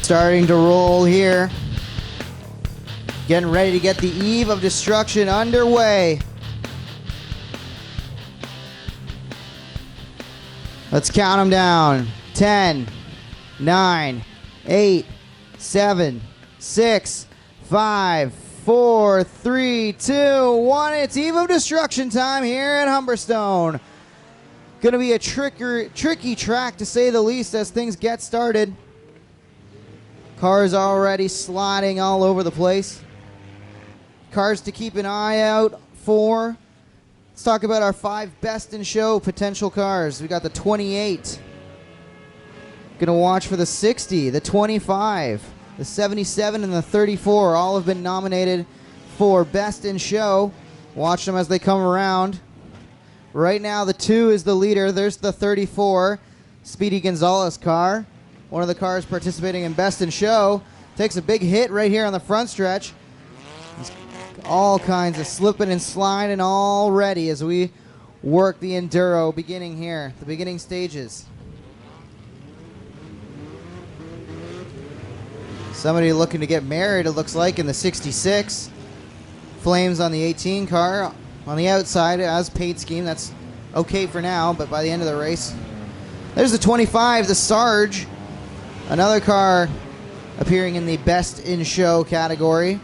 starting to roll here. Getting ready to get the Eve of Destruction underway. Let's count them down. 10, 9, 8, 7, 6, 5, 4, 3, 2, 1. It's Eve of Destruction time here at Humberstone. Going to be a tricky track to say the least as things get started. Cars already sliding all over the place. Cars to keep an eye out for. Let's talk about our 5 best in show potential cars. We got the 28. Gonna watch for the 60, the 25, the 77, and the 34. All have been nominated for best in show. Watch them as they come around. Right now, the 2 is the leader. There's the 34, Speedy Gonzalez car. One of the cars participating in best in show. Takes a big hit right here on the front stretch. All kinds of slipping and sliding already as we work the enduro beginning here, the beginning stages. Somebody looking to get married, it looks like, in the 66. Flames on the 18 car. On the outside, as paint scheme, that's okay for now, but by the end of the race. There's the 25, the Sarge. Another car appearing in the best in show category.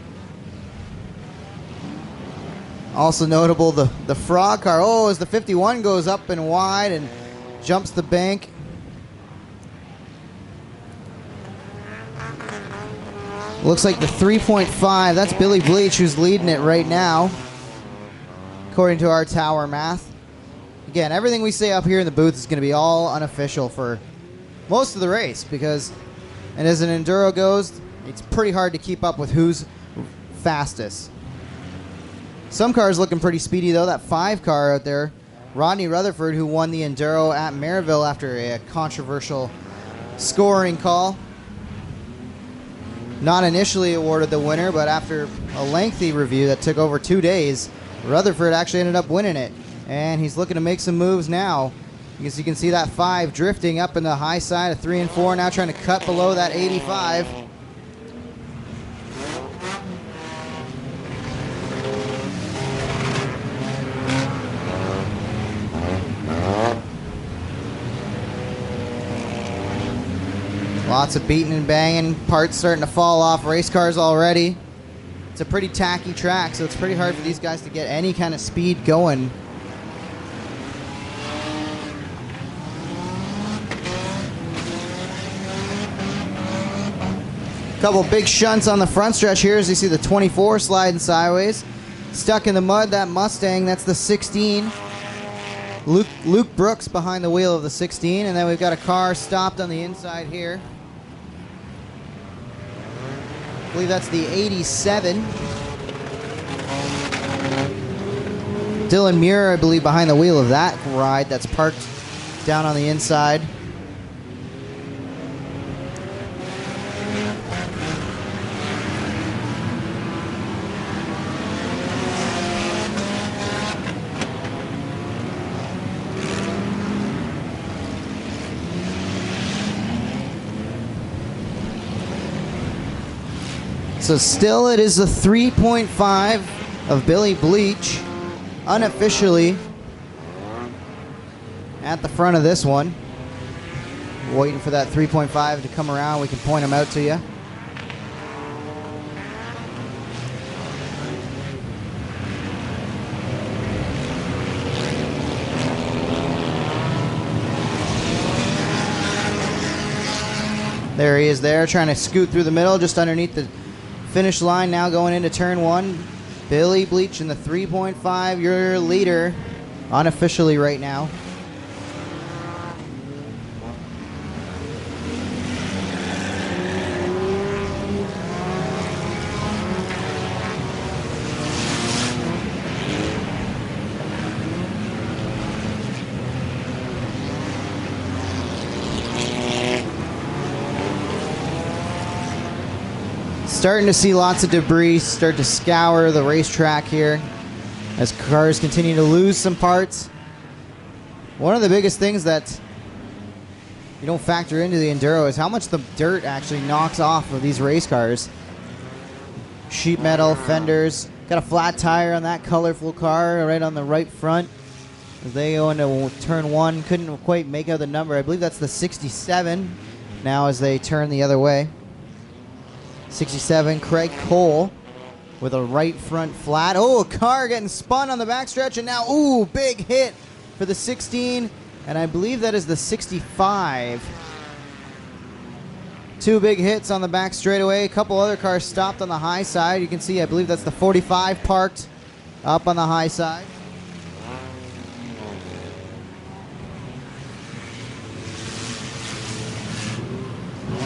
Also notable, the Frog car. Oh, as the 51 goes up and wide and jumps the bank. Looks like the 3.5, that's Billy Bleach who's leading it right now, according to our tower math. Again, everything we say up here in the booth is going to be all unofficial for most of the race, because, and as an enduro goes, it's pretty hard to keep up with who's fastest. Some cars looking pretty speedy though. That 5 car out there, Rodney Rutherford, who won the enduro at Maryville after a controversial scoring call. Not initially awarded the winner, but after a lengthy review that took over 2 days, Rutherford actually ended up winning it. And he's looking to make some moves now. Because you can see that 5 drifting up in the high side of 3 and 4, now trying to cut below that 85. Lots of beating and banging, parts starting to fall off race cars already. It's a pretty tacky track, so it's pretty hard for these guys to get any kind of speed going. Couple big shunts on the front stretch here as you see the 24 sliding sideways. Stuck in the mud, that Mustang, that's the 16. Luke Brooks behind the wheel of the 16, and then we've got a car stopped on the inside here. I believe that's the 87. Dylan Muir, I believe, behind the wheel of that ride that's parked down on the inside. So still it is the 3.5 of Billy Bleach, unofficially at the front of this one. Waiting for that 3.5 to come around, we can point them out to you. There he is there, trying to scoot through the middle, just underneath the finish line, now going into turn 1. Billy Bleach in the 3.5, your leader, unofficially right now. Starting to see lots of debris start to scour the racetrack here as cars continue to lose some parts. One of the biggest things that you don't factor into the enduro is how much the dirt actually knocks off of these race cars. Sheet metal, fenders. Got a flat tire on that colorful car right on the right front. As they go into turn 1, couldn't quite make out the number. I believe that's the 67 now as they turn the other way. 67, Craig Cole with a right front flat. Oh, a car getting spun on the backstretch, and now, ooh, big hit for the 16, and I believe that is the 65. 2 big hits on the back straightaway. A couple other cars stopped on the high side. You can see, I believe that's the 45 parked up on the high side.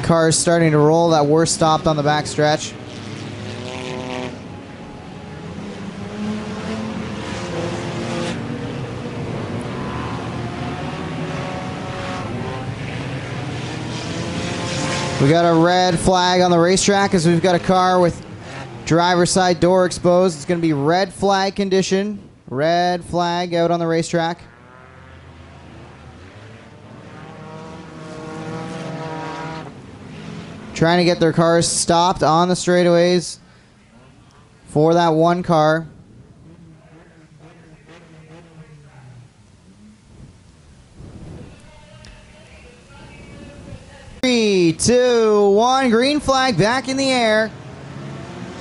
Cars starting to roll that were stopped on the back stretch. We got a red flag on the racetrack as we've got a car with driver's side door exposed. It's going to be red flag condition. Red flag out on the racetrack. Trying to get their cars stopped on the straightaways for that one car. Three, two, one. Green flag back in the air.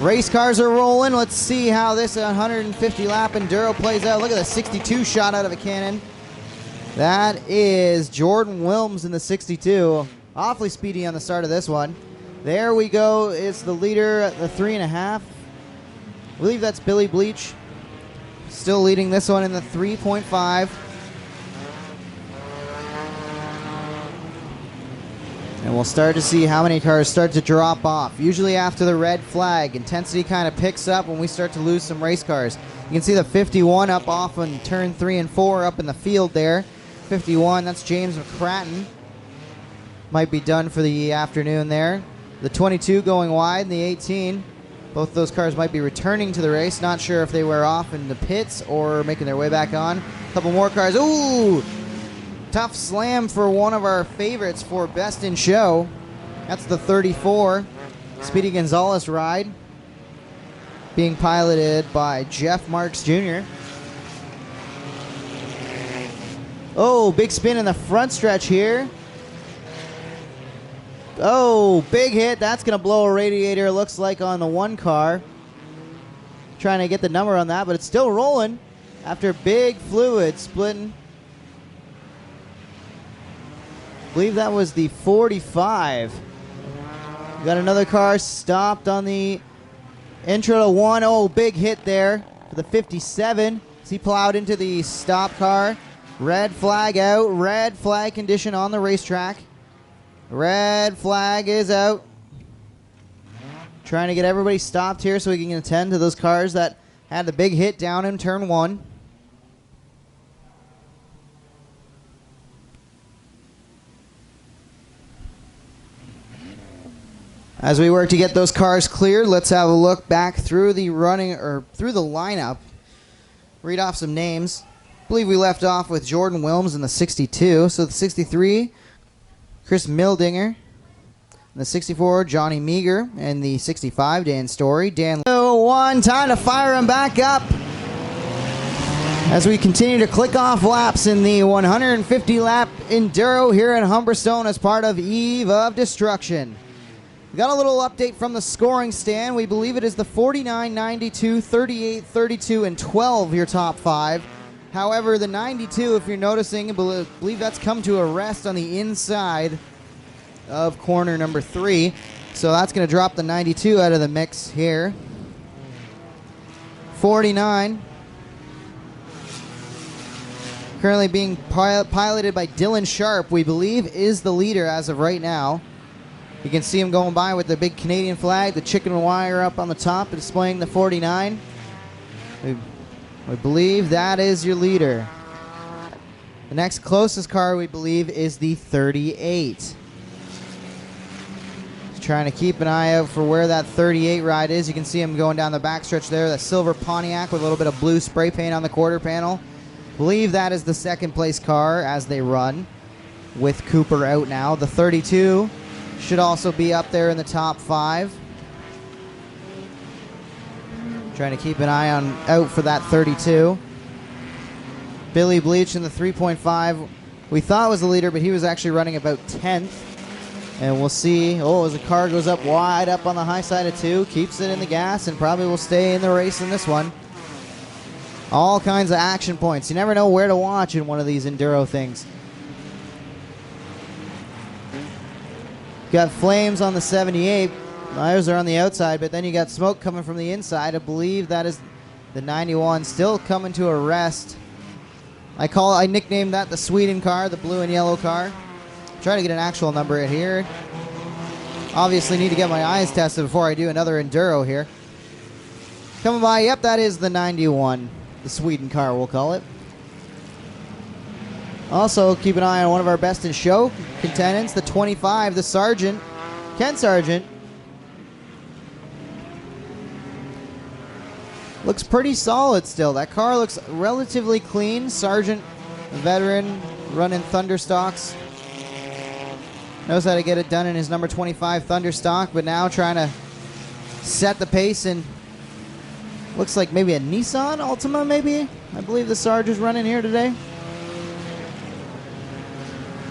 Race cars are rolling. Let's see how this 150 lap enduro plays out. Look at the 62 shot out of a cannon. That is Jordan Wilms in the 62. Awfully speedy on the start of this one. There we go. It's the leader at the 3.5. I believe that's Billy Bleach. Still leading this one in the 3.5. And we'll start to see how many cars start to drop off. Usually after the red flag, intensity kind of picks up when we start to lose some race cars. You can see the 51 up off on turn 3 and 4 up in the field there. 51, that's James McCratton. Might be done for the afternoon there. The 22 going wide and the 18. Both those cars might be returning to the race. Not sure if they were off in the pits or making their way back on. A couple more cars. Ooh! Tough slam for one of our favorites for Best in Show. That's the 34. Speedy Gonzalez ride. Being piloted by Jeff Marks Jr. Oh, big spin in the front stretch here. Oh, big hit. That's going to blow a radiator, it looks like, on the one car. Trying to get the number on that, but it's still rolling after big fluid splitting. I believe that was the 45. We got another car stopped on the intro to 1. Oh, big hit there for the 57. As he plowed into the stop car. Red flag out. Red flag condition on the racetrack. Red flag is out. Trying to get everybody stopped here so we can attend to those cars that had the big hit down in turn 1. As we work to get those cars cleared, let's have a look back through the through the lineup. Read off some names. I believe we left off with Jordan Wilms in the 62. So the 63, Chris Mildinger. In the 64, Johnny Meager. And the 65, Dan Story. Dan 1, time to fire him back up. As we continue to click off laps in the 150 lap enduro here in Humberstone as part of Eve of Destruction. We got a little update from the scoring stand. We believe it is the 49, 92, 38, 32, and 12 your top 5. However, the 92, if you're noticing, I believe that's come to a rest on the inside of corner number 3. So that's going to drop the 92 out of the mix here. 49. Currently being piloted by Dylan Sharp, we believe is the leader as of right now. You can see him going by with the big Canadian flag, the chicken wire up on the top, displaying the 49. We believe that is your leader. The next closest car, we believe, is the 38. Trying to keep an eye out for where that 38 ride is. You can see him going down the backstretch there, the silver Pontiac with a little bit of blue spray paint on the quarter panel. Believe that is the second place car as they run. with Cooper out now. The 32 should also be up there in the top 5. Trying to keep an eye out for that 32. Billy Bleach in the 3.5. We thought was the leader, but he was actually running about 10th. And we'll see. Oh, as the car goes up wide up on the high side of 2, keeps it in the gas, and probably will stay in the race in this one. All kinds of action points. You never know where to watch in one of these enduro things. Got flames on the 78. Tires are on the outside, but then you got smoke coming from the inside. I believe that is the 91 still coming to a rest. I nicknamed that the Sweden car, the blue and yellow car. Try to get an actual number in here. Obviously need to get my eyes tested before I do another enduro here. Coming by, yep, that is the 91. The Sweden car, we'll call it. Also, keep an eye on one of our best in show contendants, the 25, the Sargent, Ken Sargent. Looks pretty solid still. That car looks relatively clean. Sargent, a veteran, running Thunderstocks. Knows how to get it done in his number 25 Thunderstock, but now trying to set the pace in, looks like maybe a Nissan Altima, maybe? I believe the Sarge is running here today.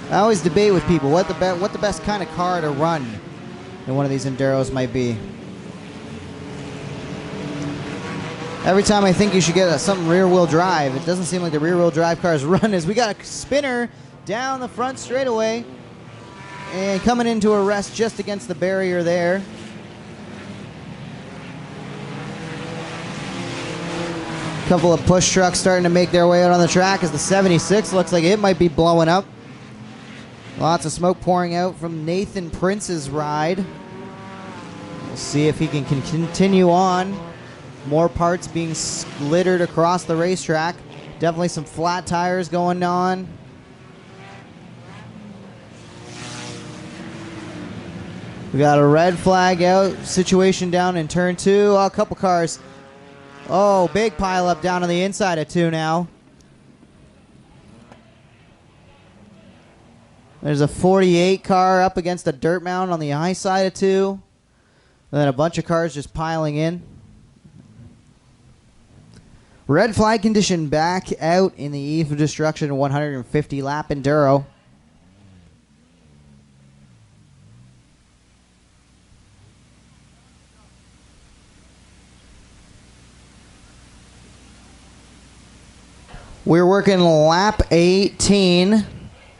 I always debate with people what the best kind of car to run in one of these enduros might be. Every time I think you should get something rear-wheel drive, it doesn't seem like the rear-wheel drive cars run as we got a spinner down the front straightaway and coming into a rest just against the barrier there. Couple of push trucks starting to make their way out on the track as the 76 looks like it might be blowing up. Lots of smoke pouring out from Nathan Prince's ride. We'll see if he can continue on. More parts being littered across the racetrack. Definitely some flat tires going on. We got a red flag out. Situation down in turn 2. Oh, a couple cars. Oh, big pile up down on the inside of 2 now. There's a 48 car up against a dirt mound on the high side of 2. And then a bunch of cars just piling in. Red flag condition back out in the eve of destruction 150 lap enduro. We're working lap 18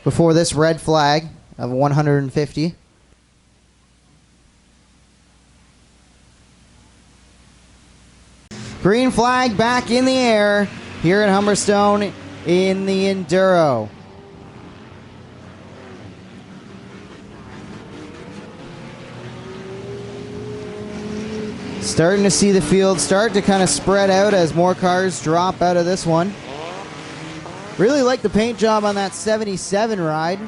before this red flag of 150. Green flag back in the air here in Humberstone in the enduro. Starting to see the field start to kind of spread out as more cars drop out of this one. Really like the paint job on that 77 ride.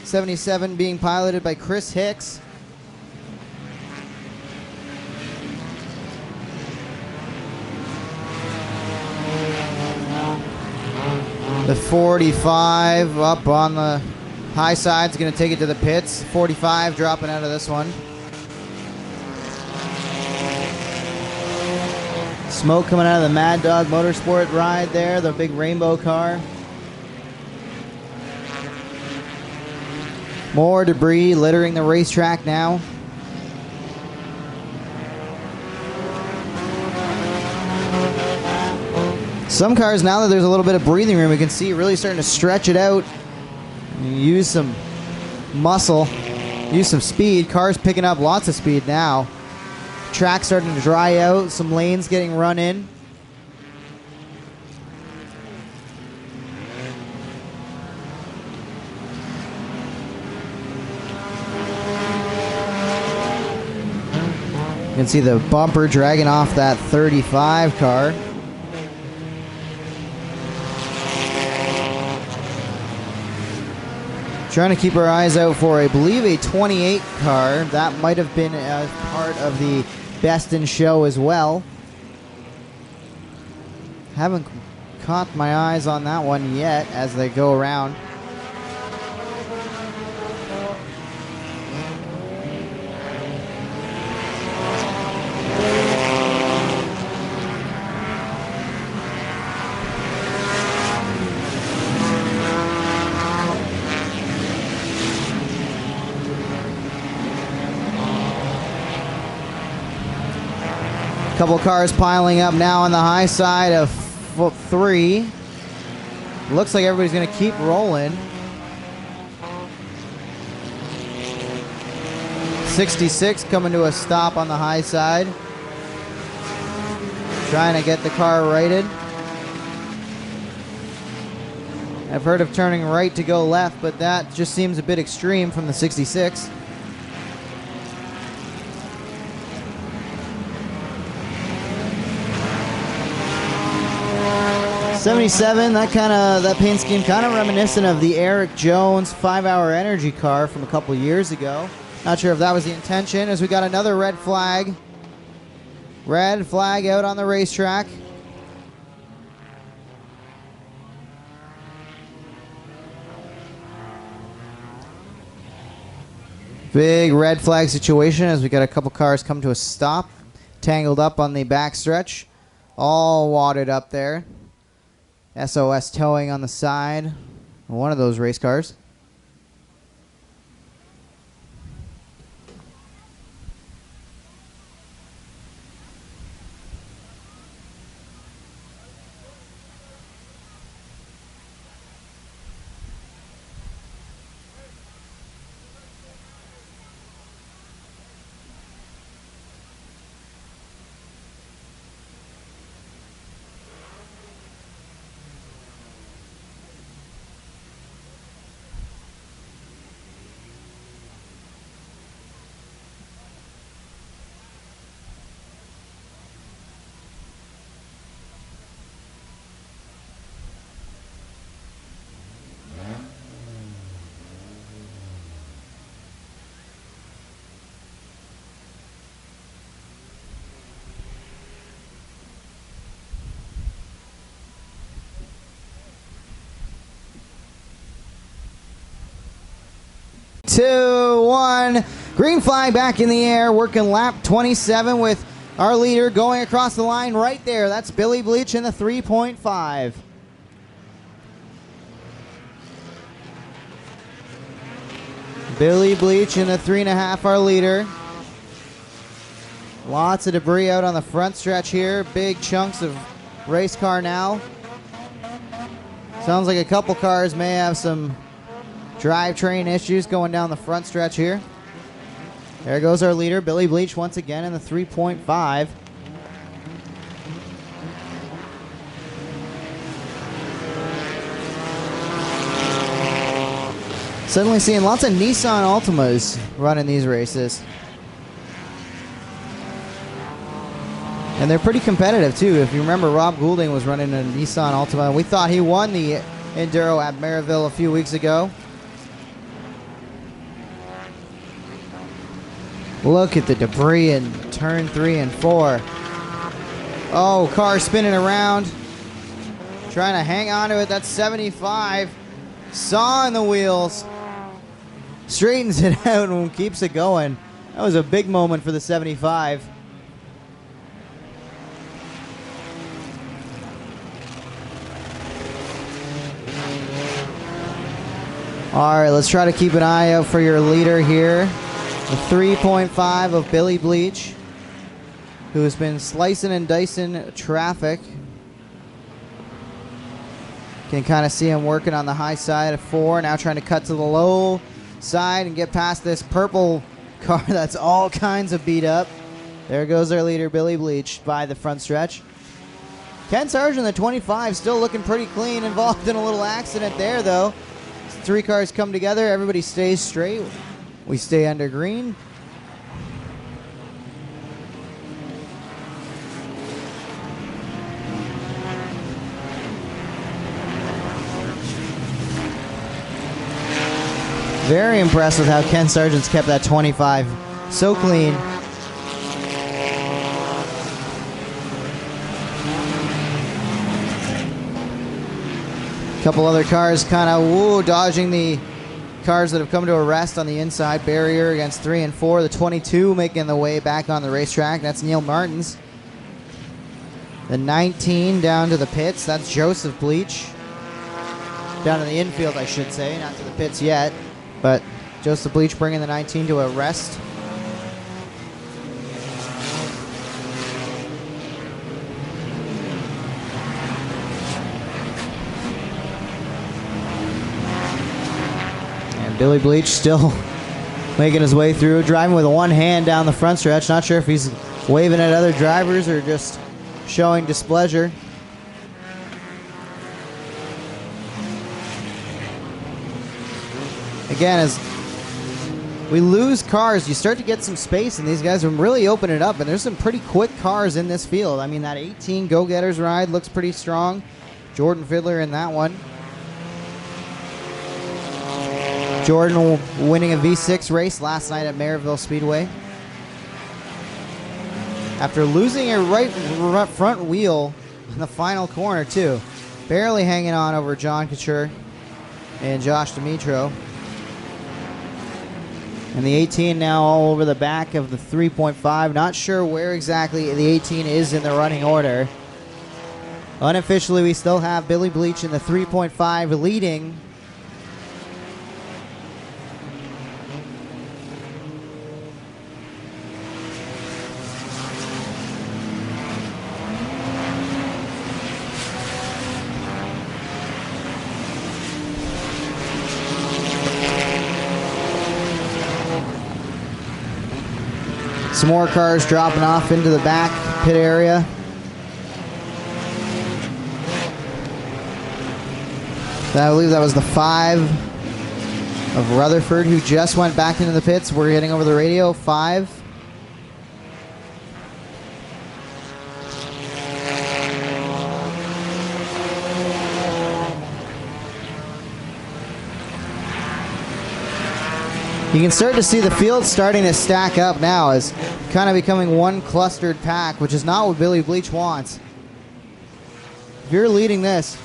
77 being piloted by Chris Hicks. The 45 up on the high side is going to take it to the pits. 45 dropping out of this one. Smoke coming out of the Mad Dog Motorsport ride there, the big rainbow car. More debris littering the racetrack now. Some cars, now that there's a little bit of breathing room, you can see really starting to stretch it out. Use some muscle, use some speed. Cars picking up lots of speed now. Track starting to dry out, some lanes getting run in. You can see the bumper dragging off that 35 car. Trying to keep our eyes out for, I believe, a 28 car. That might have been as part of the best in show as well. Haven't caught my eyes on that one yet as they go around. Couple cars piling up now on the high side of 3. Looks like everybody's going to keep rolling. 66 coming to a stop on the high side. Trying to get the car righted. I've heard of turning right to go left, but that just seems a bit extreme from the 66. '77, that paint scheme kind of reminiscent of the Eric Jones 5-hour energy car from a couple years ago. Not sure if that was the intention, as we got another red flag. Red flag out on the racetrack. Big red flag situation as we got a couple cars come to a stop. Tangled up on the back stretch. All wadded up there. SOS towing on the side. One of those race cars. Two, one. Green flag back in the air, working lap 27 with our leader going across the line right there. That's Billy Bleach in the 3.5. Billy Bleach in the 3.5, our leader. Lots of debris out on the front stretch here. Big chunks of race car now. Sounds like a couple cars may have some drivetrain issues going down the front stretch here. There goes our leader, Billy Bleach, once again in the 3.5. Suddenly seeing lots of Nissan Altimas running these races. And they're pretty competitive too. If you remember, Rob Goulding was running a Nissan Altima. We thought he won the Enduro at Maryville a few weeks ago. Look at the debris in turn 3 and 4. Oh, car spinning around. Trying to hang on to it. That's 75. Sawing the wheels. Straightens it out and keeps it going. That was a big moment for the 75. All right, let's try to keep an eye out for your leader here. The 3.5 of Billy Bleach, who has been slicing and dicing traffic. Can kind of see him working on the high side of 4. Now trying to cut to the low side and get past this purple car that's all kinds of beat up. There goes our leader, Billy Bleach, by the front stretch. Ken Sargent, the 25, still looking pretty clean. Involved in a little accident there, though. 3 cars come together. Everybody stays straight. We stay under green. Very impressed with how Ken Sargent's kept that 25 so clean. A couple other cars kind of dodging the cars that have come to a rest on the inside barrier against 3 and 4. The 22 making the way back on the racetrack. That's Neil Martins. The 19 down to the pits. That's Joseph Bleach. Down to the infield, I should say. Not to the pits yet. But Joseph Bleach bringing the 19 to a rest. Billy Bleach still making his way through, driving with one hand down the front stretch. Not sure if he's waving at other drivers or just showing displeasure. Again, as we lose cars, you start to get some space, and these guys are really opening it up, and there's some pretty quick cars in this field. I mean, that 18 Go-Getters ride looks pretty strong. Jordan Fiddler in that one. Jordan winning a V6 race last night at Maryville Speedway. After losing a right front wheel in the final corner, too. Barely hanging on over John Couture and Josh Dimitro. And the 18 now all over the back of the 3.5. Not sure where exactly the 18 is in the running order. Unofficially, we still have Billy Bleach in the 3.5 leading. Some more cars dropping off into the back pit area. I believe that was the 5 of Rutherford who just went back into the pits. We're getting over the radio. 5. You can start to see the field starting to stack up now as kind of becoming one clustered pack, which is not what Billy Bleach wants. If you're leading this,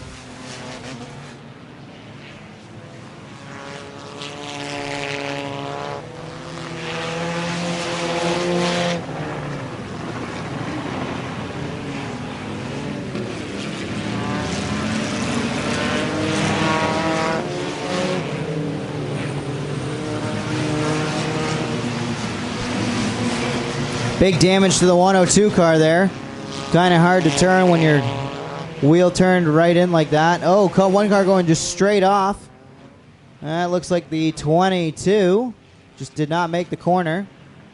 big damage to the 102 car there. Kind of hard to turn when your wheel turned right in like that. Oh, one car going just straight off. That looks like the 22. Just did not make the corner.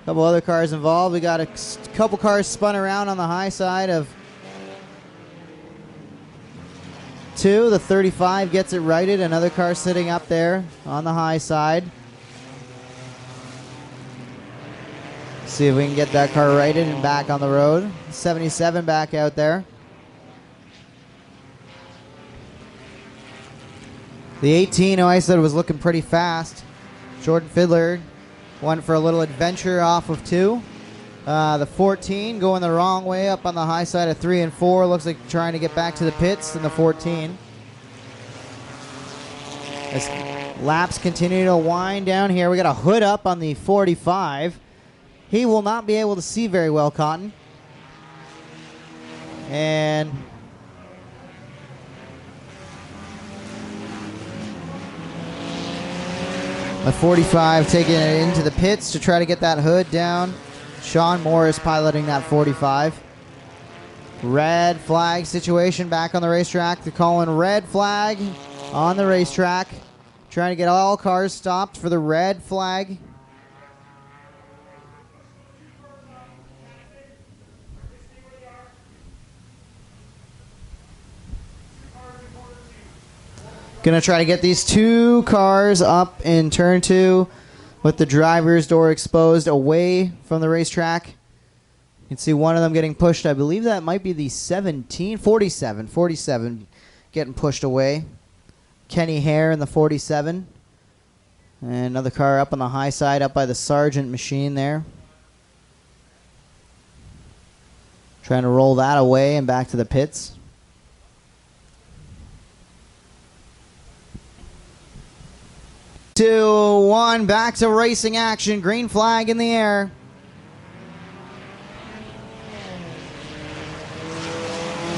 A couple other cars involved. We got a couple cars spun around on the high side of 2. The 35 gets it righted. Another car sitting up there on the high side. See if we can get that car righted and back on the road. 77 back out there. The 18, I said, was looking pretty fast. Jordan Fiddler went for a little adventure off of 2. The 14 going the wrong way up on the high side of 3 and 4. Looks like trying to get back to the pits in the 14. As laps continue to wind down here, we got a hood up on the 45. He will not be able to see very well, Cotton. And the 45 taking it into the pits to try to get that hood down. Sean Morris piloting that 45. Red flag situation back on the racetrack. They're calling red flag on the racetrack. Trying to get all cars stopped for the red flag. Gonna try to get these 2 cars up in turn 2 with the driver's door exposed away from the racetrack. You can see one of them getting pushed. I believe that might be the 47 getting pushed away. Kenny Hare in the 47. And another car up on the high side, up by the Sargent machine there. Trying to roll that away and back to the pits. 2, 1, back to racing action. Green flag in the air.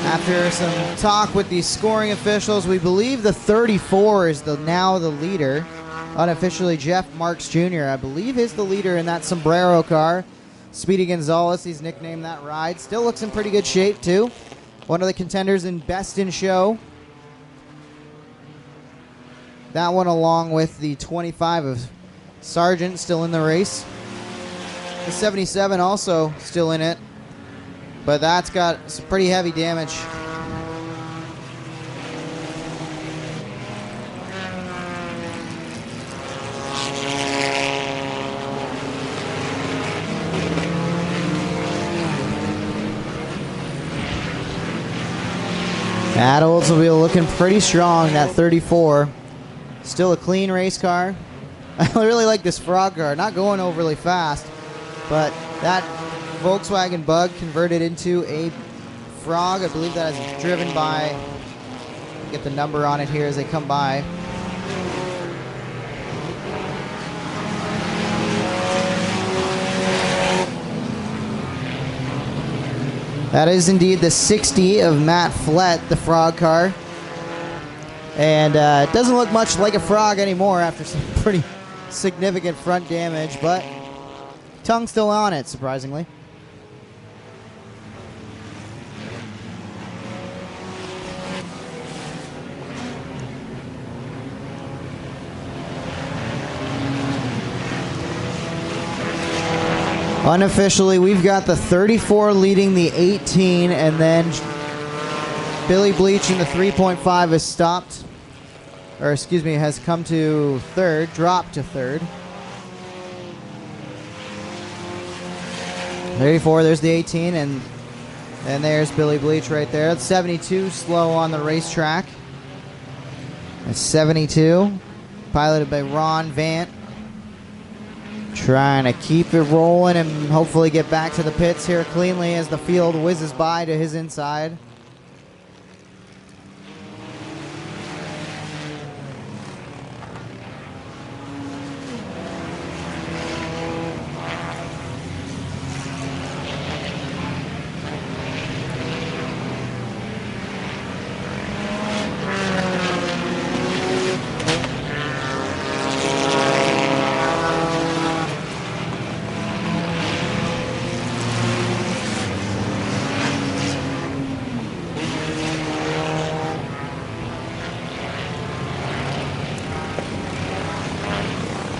After some talk with the scoring officials, we believe the 34 is now the leader. Unofficially, Jeff Marks Jr., I believe, is the leader in that sombrero car. Speedy Gonzalez, he's nicknamed that ride. Still looks in pretty good shape, too. One of the contenders in Best in Show. That one along with the 25 of Sargent still in the race. The 77 also still in it, but that's got some pretty heavy damage. That Oldsmobile looking pretty strong, that 34. Still a clean race car. I really like this Frog car. Not going overly fast, but that Volkswagen Bug converted into a Frog. I believe that is driven by, get the number on it here as they come by. That is indeed the 60 of Matt Flett, the Frog car. And it doesn't look much like a Frog anymore after some pretty significant front damage, but tongue still on it, surprisingly. Unofficially, we've got the 34 leading the 18, and then Billy Bleach in the 3.5 has stopped, or excuse me, has come to third, dropped to third. 34, there's the 18, and there's Billy Bleach right there. It's 72, slow on the racetrack. It's 72, piloted by Ron Vant. Trying to keep it rolling and hopefully get back to the pits here cleanly as the field whizzes by to his inside.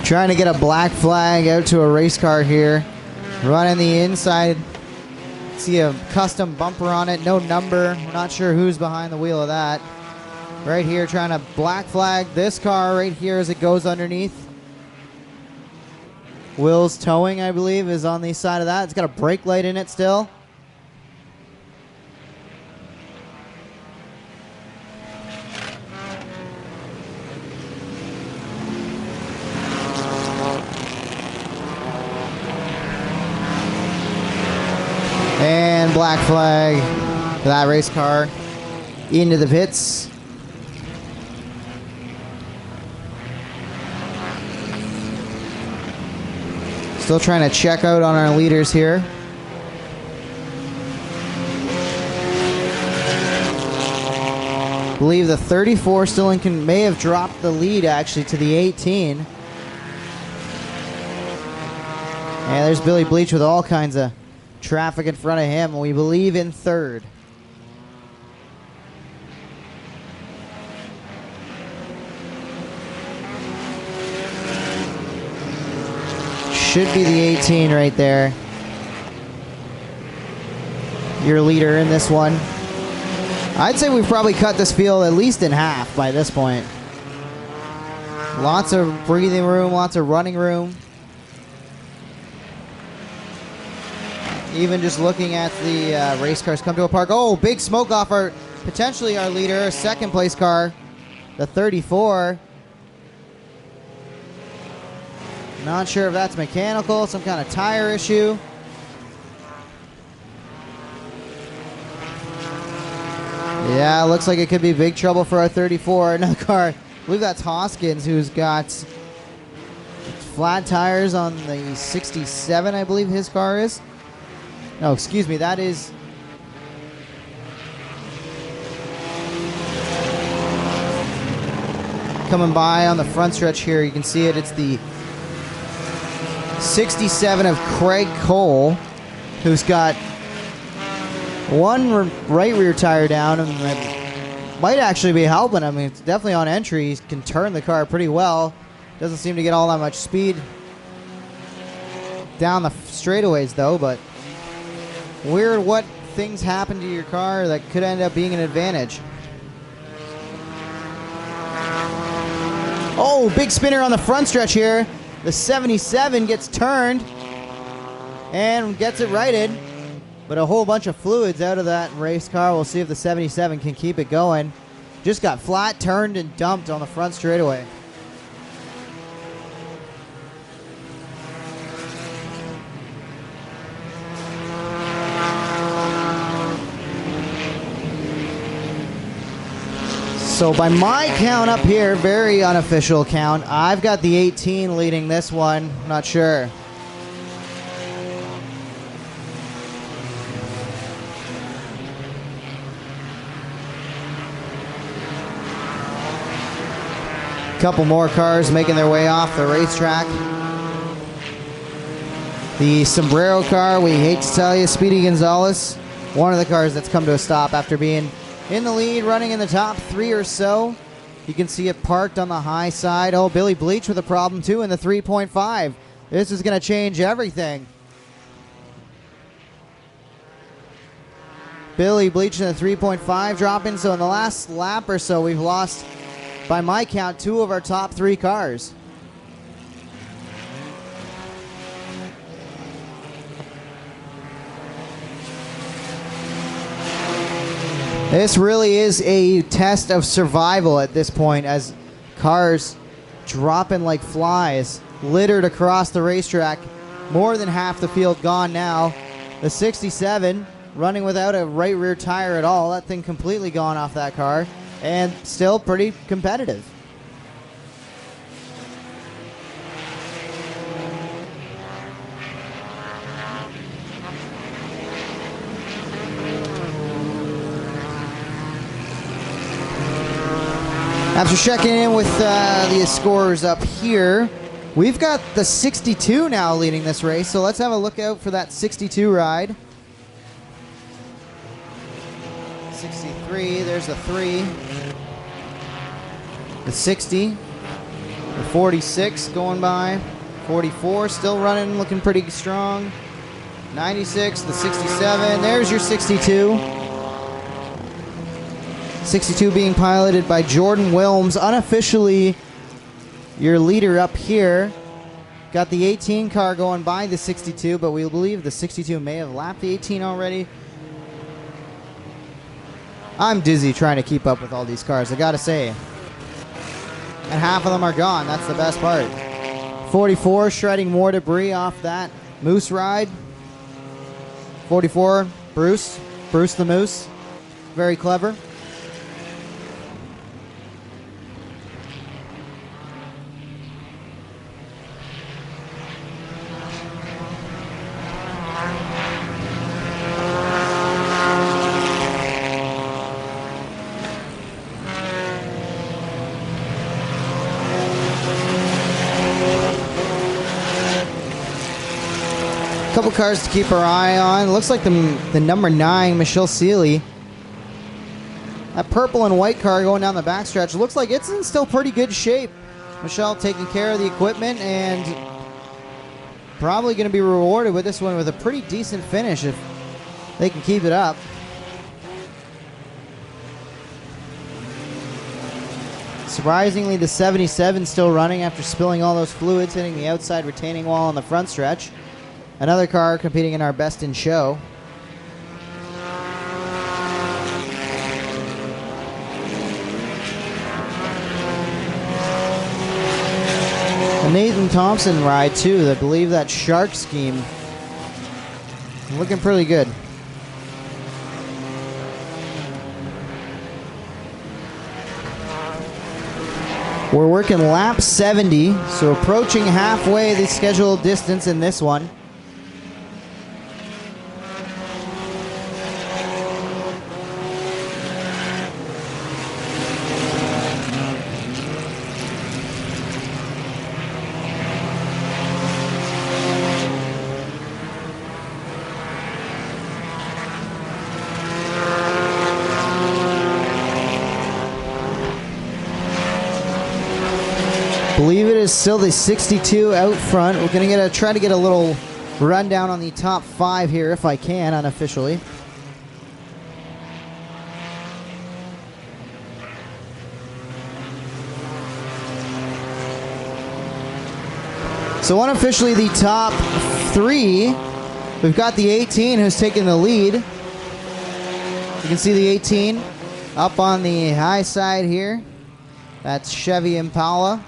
Trying to get a black flag out to a race car here. Running the inside. See a custom bumper on it. No number. We're not sure who's behind the wheel of that. Right here trying to black flag this car right here as it goes underneath. Will's Towing, I believe, is on the side of that. It's got a brake light in it still. And black flag for that race car into the pits. Still trying to check out on our leaders here. Believe the 34 still in may have dropped the lead actually to the 18. And there's Billy Bleach with all kinds of traffic in front of him. We believe in third. Should be the 18 right there. Your leader in this one. I'd say we've probably cut this field at least in half by this point. Lots of breathing room, lots of running room. Even just looking at the race cars come to a park. Oh, big smoke off our, potentially our leader, second place car, the 34. Not sure if that's mechanical, some kind of tire issue. Yeah, looks like it could be big trouble for our 34. Another car, I believe that's Hoskins, who's got flat tires on the 67, I believe his car is. No, excuse me, that is... Coming by on the front stretch here, you can see it. It's the 67 of Craig Cole, who's got one right rear tire down, and might actually be helping him. It's definitely on entry. He can turn the car pretty well. Doesn't seem to get all that much speed down the straightaways though, but weird what things happen to your car that could end up being an advantage. Oh, big spinner on the front stretch here. The 77 gets turned and gets it righted, but a whole bunch of fluids out of that race car. We'll see if the 77 can keep it going. Just got flat turned and dumped on the front straightaway. So by my count up here, very unofficial count, I've got the 18 leading this one. Not sure. Couple more cars making their way off the racetrack. The Sombrero car, we hate to tell you, Speedy Gonzalez, one of the cars that's come to a stop after being in the lead, running in the top 3 or so. You can see it parked on the high side. Oh, Billy Bleach with a problem too in the 3.5. This is going to change everything. Billy Bleach in the 3.5 dropping. So in the last lap or so, we've lost, by my count, 2 of our top 3 cars. This really is a test of survival at this point, as cars dropping like flies, littered across the racetrack. More than half the field gone now. The 67 running without a right rear tire at all. That thing completely gone off that car, and still pretty competitive. After checking in with the scorers up here, we've got the 62 now leading this race, so let's have a look out for that 62 ride. 63, there's the 3. The 60. The 46 going by. 44 still running, looking pretty strong. 96, the 67, there's your 62. 62 being piloted by Jordan Wilms, unofficially your leader up here. Got the 18 car going by the 62, but we believe the 62 may have lapped the 18 already. I'm dizzy trying to keep up with all these cars, I gotta say. And half of them are gone, that's the best part. 44 shredding more debris off that Moose ride. 44, Bruce the Moose, very clever. Couple cars to keep our eye on. Looks like the number 9, Michelle Seeley. That purple and white car going down the backstretch. Looks like it's in still pretty good shape. Michelle taking care of the equipment and probably going to be rewarded with this one with a pretty decent finish if they can keep it up. Surprisingly, the 77 still running after spilling all those fluids, hitting the outside retaining wall on the front stretch. Another car competing in our best in show. The Nathan Thompson ride too. I believe that shark scheme looking pretty good. We're working lap 70, so approaching halfway the scheduled distance in this one. Believe it is still the 62 out front. We're going to try to get a little rundown on the top 5 here if I can, unofficially. So unofficially the top 3, we've got the 18 who's taking the lead. You can see the 18 up on the high side here. That's Chevy Impala.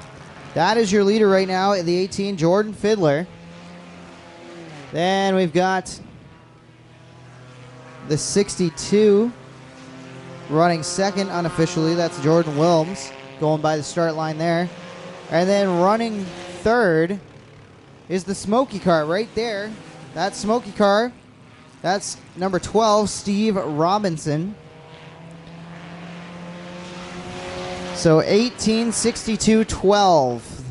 That is your leader right now at the 18, Jordan Fiddler. Then we've got the 62 running second unofficially. That's Jordan Wilms going by the start line there. And then running third is the Smoky car right there. That Smoky car, that's number 12, Steve Robinson. So 18, 62, 12.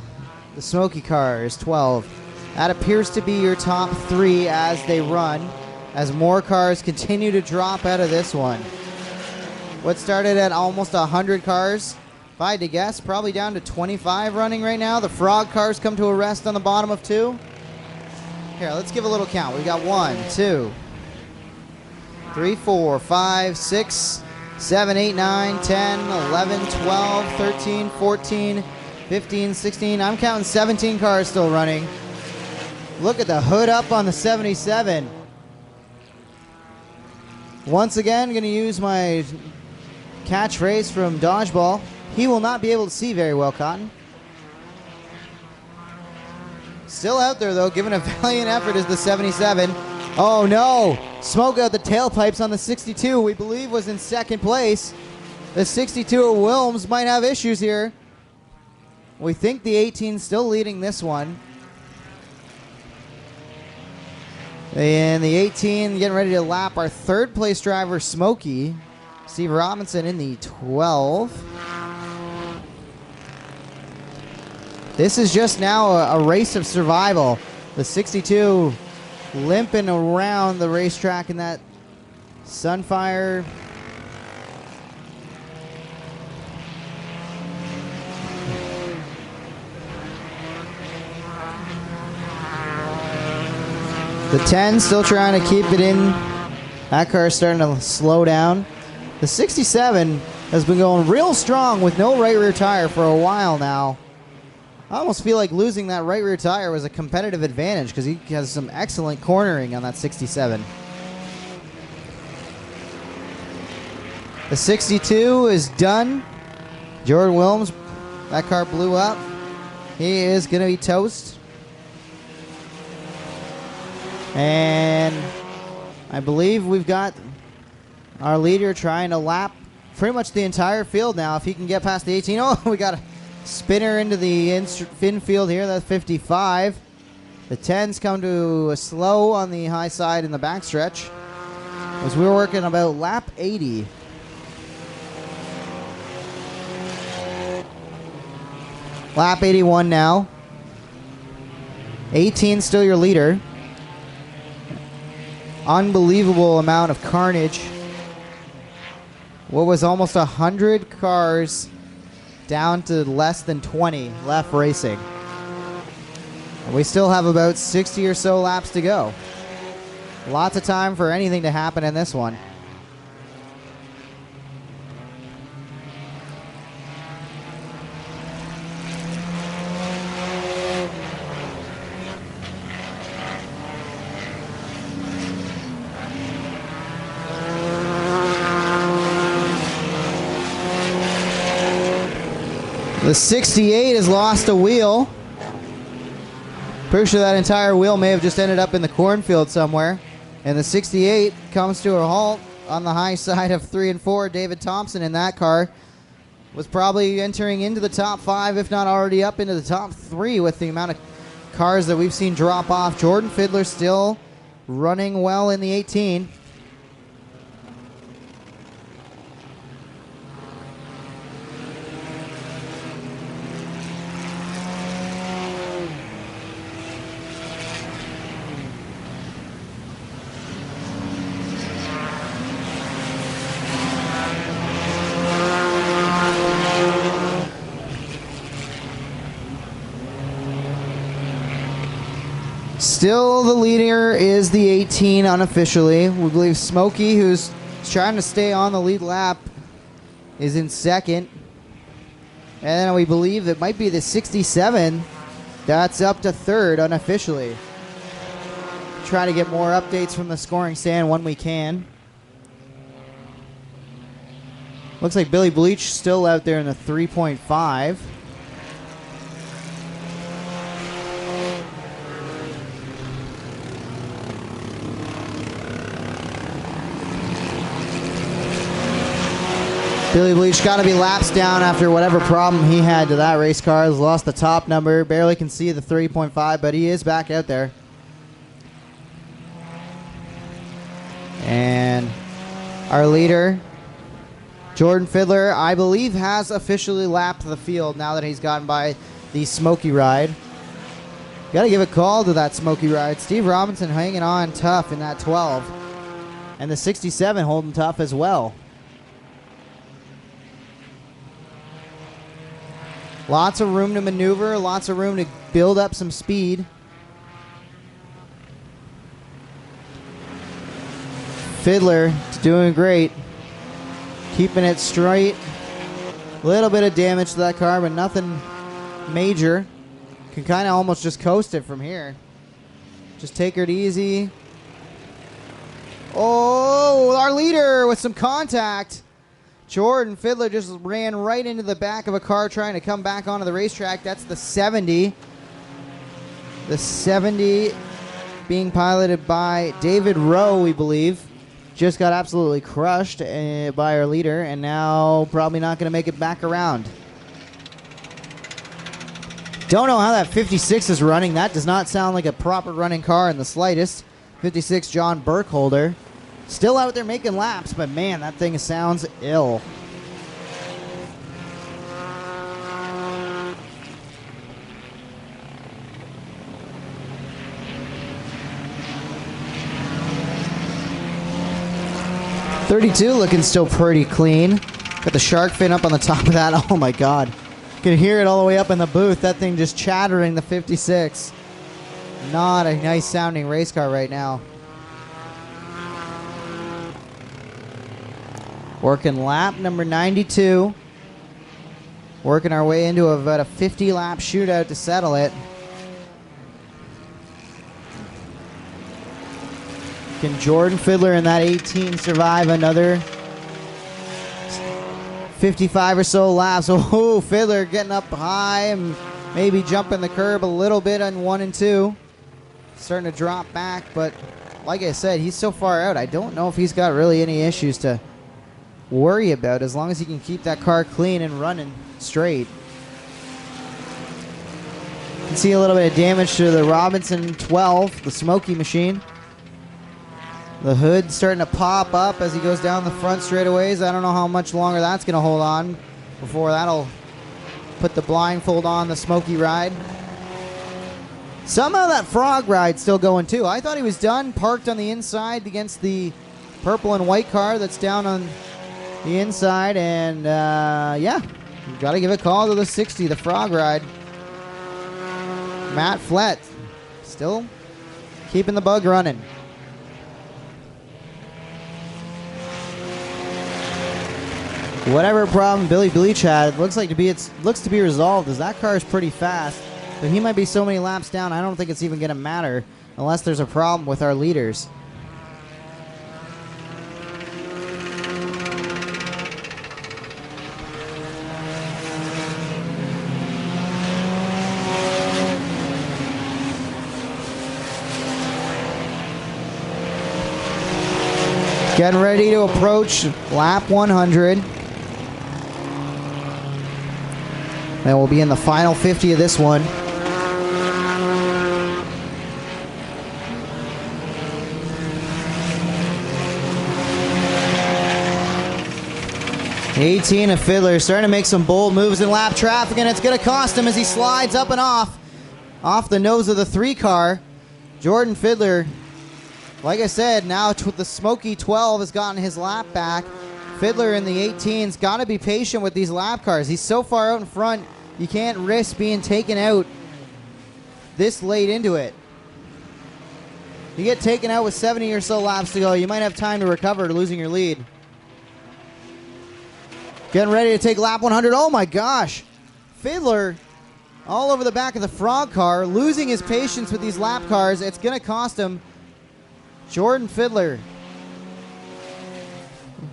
The Smoky car is 12. That appears to be your top 3 as they run, as more cars continue to drop out of this one. What started at almost 100 cars, if I had to guess, probably down to 25 running right now. The Frog cars come to a rest on the bottom of 2. Here, let's give a little count. We got 1, 2, 3, 4, 5, 6, 7, 8, 9, 10, 11, 12, 13, 14, 15, 16. I'm counting 17 cars still running. Look at the hood up on the 77. Once again, going to use my catchphrase from Dodgeball. He will not be able to see very well, Cotton. Still out there, though, giving a valiant effort is the 77. Oh, no. Smoke out the tailpipes on the 62, we believe was in second place. The 62 of Wilms might have issues here. We think the 18 still leading this one. And the 18 getting ready to lap our third place driver, Smokey. Steve Robinson in the 12. This is just now a race of survival. The 62 limping around the racetrack in that Sunfire. The 10 still trying to keep it in. That car is starting to slow down. The 67 has been going real strong with no right rear tire for a while now. I almost feel like losing that right rear tire was a competitive advantage because he has some excellent cornering on that 67. The 62 is done. Jordan Wilms, that car blew up. He is going to be toast. And I believe we've got our leader trying to lap pretty much the entire field now. If he can get past the 18. Oh, we got a spinner into the infield here. That's 55. The 10s come to a slow on the high side in the backstretch as we were working about lap 80. Lap 81 now. 18 still your leader. Unbelievable amount of carnage. What was almost 100 cars down to less than 20 left racing. And we still have about 60 or so laps to go. Lots of time for anything to happen in this one. The 68 has lost a wheel. Pretty sure that entire wheel may have just ended up in the cornfield somewhere. And the 68 comes to a halt on the high side of 3 and 4. David Thompson in that car was probably entering into the top 5, if not already up into the top 3 with the amount of cars that we've seen drop off. Jordan Fiddler still running well in the 18. Still the leader is the 18 unofficially. We believe Smokey, who's trying to stay on the lead lap, is in second. And then we believe it might be the 67 that's up to third unofficially. Try to get more updates from the scoring stand when we can. Looks like Billy Bleach still out there in the 3.5. Billy Bleach got to be laps down after whatever problem he had to that race car. Has lost the top number. Barely can see the 3.5, but he is back out there. And our leader, Jordan Fiddler, I believe has officially lapped the field now that he's gotten by the Smoky ride. Got to give a call to that Smoky ride. Steve Robinson hanging on tough in that 12. And the 67 holding tough as well. Lots of room to maneuver, lots of room to build up some speed. Fiddler is doing great. Keeping it straight. A little bit of damage to that car, but nothing major. Can kind of almost just coast it from here. Just take it easy. Oh, our leader with some contact. Jordan Fiddler just ran right into the back of a car trying to come back onto the racetrack. That's the 70. The 70 being piloted by David Rowe, we believe. Just got absolutely crushed by our leader, and now probably not going to make it back around. Don't know how that 56 is running. That does not sound like a proper running car in the slightest. 56 John Burkholder. Still out there making laps, but man, that thing sounds ill. .32 looking still pretty clean. Got the shark fin up on the top of that. Oh my God. You can hear it all the way up in the booth. That thing just chattering the 56. Not a nice sounding race car right now. Working lap number 92. Working our way into about a 50 lap shootout to settle it. Can Jordan Fiddler in that 18 survive another 55 or so laps? Oh, Fiddler getting up high and maybe jumping the curb a little bit on 1 and 2. Starting to drop back, but like I said, he's so far out. I don't know if he's got really any issues to worry about as long as he can keep that car clean and running straight. You can see a little bit of damage to the Robinson 12, the Smoky machine. The hood starting to pop up as he goes down the front straightaways. I don't know how much longer that's going to hold on before that'll put the blindfold on the Smoky ride. Somehow that Frog ride's still going too. I thought he was done, parked on the inside against the purple and white car that's down on the inside, and yeah, got to give a call to the 60, the Frog ride. Matt Flett still keeping the bug running. Whatever problem Billy Bleach had, looks to be resolved, as that car is pretty fast. But he might be so many laps down, I don't think it's even going to matter unless there's a problem with our leaders. Getting ready to approach lap 100. And we'll be in the final 50 of this one. .18 of Fiddler starting to make some bold moves in lap traffic, and it's going to cost him as he slides up and off the nose of the 3 car. Jordan Fiddler, like I said, now the Smoky 12 has gotten his lap back. Fiddler in the 18's got to be patient with these lap cars. He's so far out in front, you can't risk being taken out this late into it. You get taken out with 70 or so laps to go. You might have time to recover to losing your lead. Getting ready to take lap 100. Oh my gosh. Fiddler all over the back of the frog car, losing his patience with these lap cars. It's going to cost him. Jordan Fiddler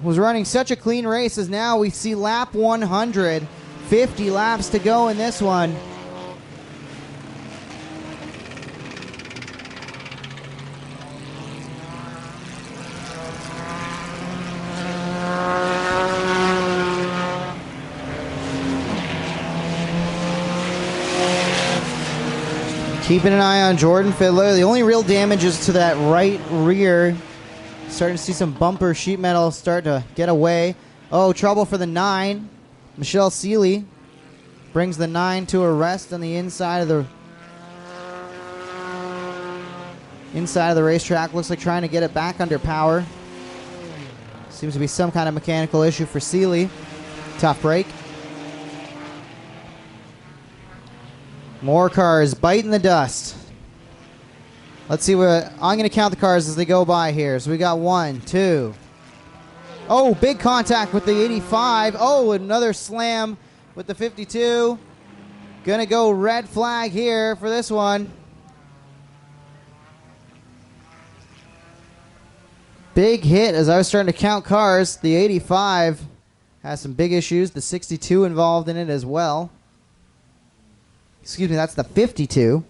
was running such a clean race as now we see lap 100. 50 laps to go in this one. Keeping an eye on Jordan Fiddler. The only real damage is to that right rear. Starting to see some bumper sheet metal start to get away. Oh, trouble for the 9. Michelle Seeley brings the 9 to a rest on the inside of the racetrack. Looks like trying to get it back under power. Seems to be some kind of mechanical issue for Seeley. Tough break. More cars biting the dust. Let's see what... I'm going to count the cars as they go by here. So we got 1, 2. Oh, big contact with the 85. Oh, another slam with the 52. Going to go red flag here for this one. Big hit as I was starting to count cars. The 85 has some big issues. The 62 involved in it as well. Excuse me, that's the 52.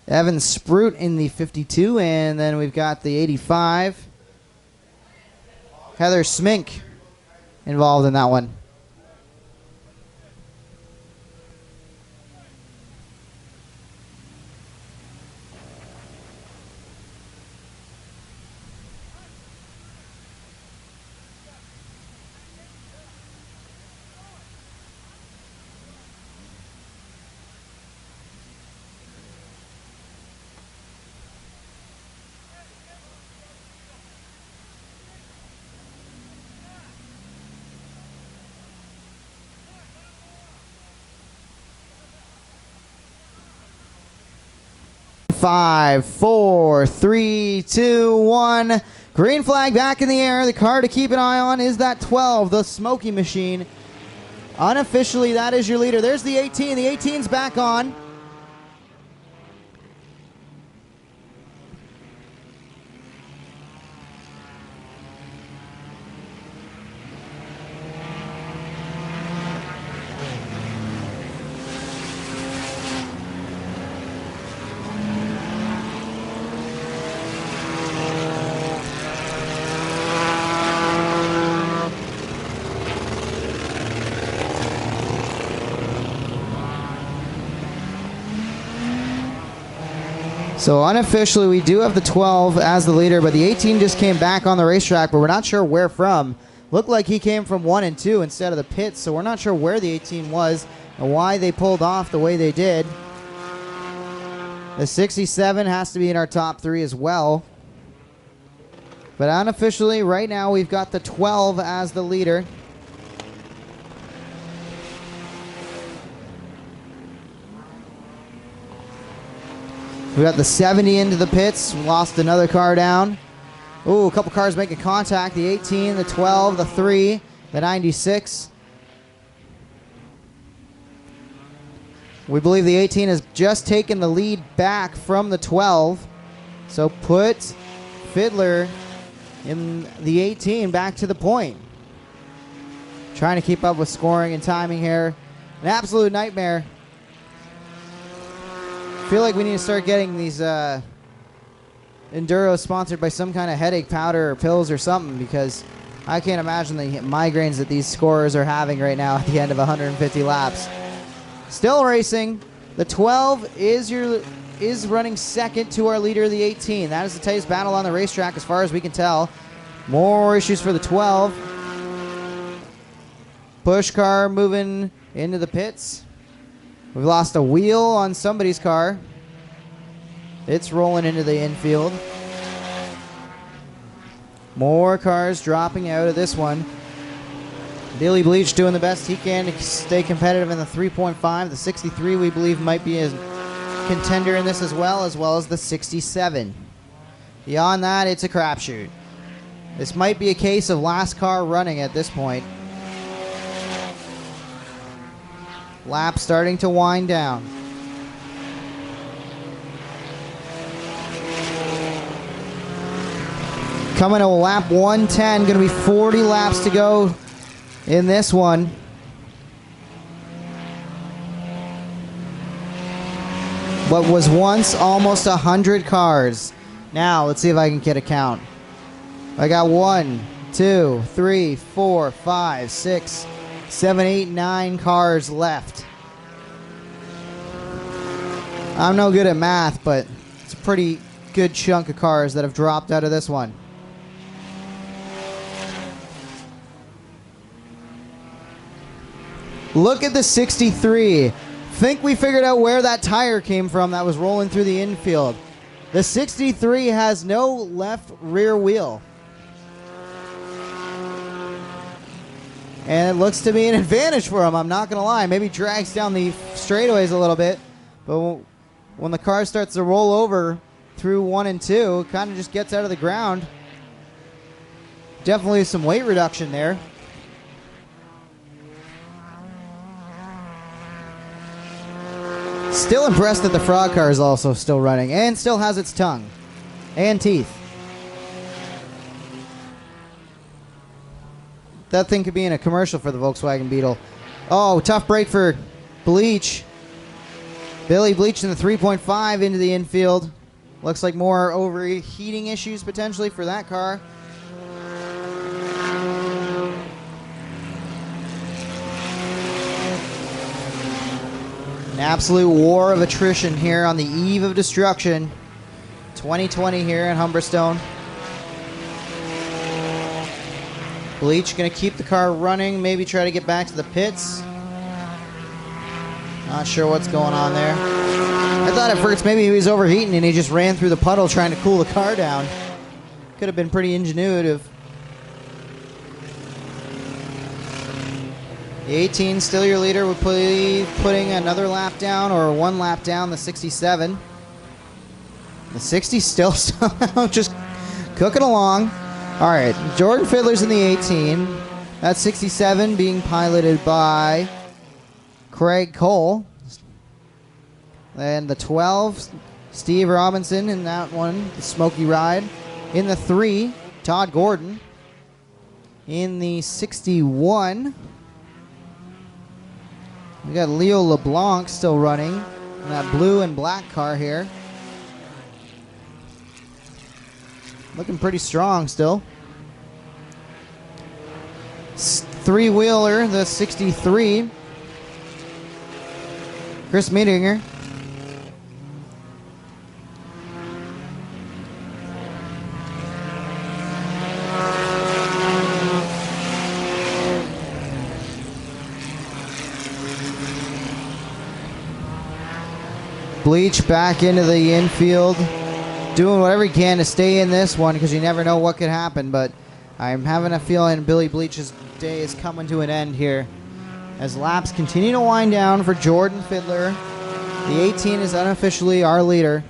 Evan Sprout in the 52, and then we've got the 85. Heather Smink involved in that one. Five, 4, 3, 2, 1. Green flag back in the air. The car to keep an eye on is that 12, the Smoky Machine. Unofficially, that is your leader. There's the 18. The 18's back on. So unofficially, we do have the 12 as the leader, but the 18 just came back on the racetrack, but we're not sure where from. Looked like he came from 1 and 2 instead of the pits, so we're not sure where the 18 was and why they pulled off the way they did. The 67 has to be in our top 3 as well. But unofficially, right now, we've got the 12 as the leader. We got the 70 into the pits. Lost another car down. Ooh, a couple cars making contact. The 18, the 12, the 3, the 96. We believe the 18 has just taken the lead back from the 12. So put Fiddler in the 18 back to the point. Trying to keep up with scoring and timing here. An absolute nightmare. I feel like we need to start getting these Enduros sponsored by some kind of headache powder or pills or something, because I can't imagine the migraines that these scorers are having right now at the end of 150 laps. Still racing. The 12 is running second to our leader, the 18. That is the tightest battle on the racetrack as far as we can tell. More issues for the 12. Push car moving into the pits. We've lost a wheel on somebody's car. It's rolling into the infield. More cars dropping out of this one. Billy Bleach doing the best he can to stay competitive in the 3.5. The 63 we believe might be contender in this as well as the 67. Beyond that, it's a crapshoot. This might be a case of last car running at this point. Lap starting to wind down. Coming to lap 110, going to be 40 laps to go in this one. What was once almost 100 cars. Now, let's see if I can get a count. I got 1, 2, 3, 4, 5, 6, 7, 8, 9 cars left. I'm no good at math, but it's a pretty good chunk of cars that have dropped out of this one. Look at the 63. Think we figured out where that tire came from that was rolling through the infield. The 63 has no left rear wheel. And it looks to be an advantage for him, I'm not going to lie. Maybe drags down the straightaways a little bit. But when the car starts to roll over through 1 and 2, it kind of just gets out of the ground. Definitely some weight reduction there. Still impressed that the frog car is also still running and still has its tongue and teeth. That thing could be in a commercial for the Volkswagen Beetle. Oh, tough break for Bleach. Billy Bleach in the 3.5 into the infield. Looks like more overheating issues potentially for that car. An absolute war of attrition here on the eve of destruction. 2020 here in Humberstone. Bleach going to keep the car running, maybe try to get back to the pits. Not sure what's going on there. I thought at first maybe he was overheating and he just ran through the puddle trying to cool the car down. Could have been pretty ingenuitive. The 18 still your leader, would be putting another lap down or 1 lap down the 67. The 60 still somehow just cooking along. All right, Jordan Fiddler's in the 18. That 67 being piloted by Craig Cole. And the 12, Steve Robinson in that one, the Smoky Ride. In the 3, Todd Gordon. In the 61, we got Leo LeBlanc still running in that blue and black car here. Looking pretty strong still. Three-wheeler, the 63. Chris Miedinger. Bleach back into the infield, doing whatever he can to stay in this one because you never know what could happen, but I'm having a feeling Billy Bleach's day is coming to an end here as laps continue to wind down for Jordan Fiddler. The 18 is unofficially our leader.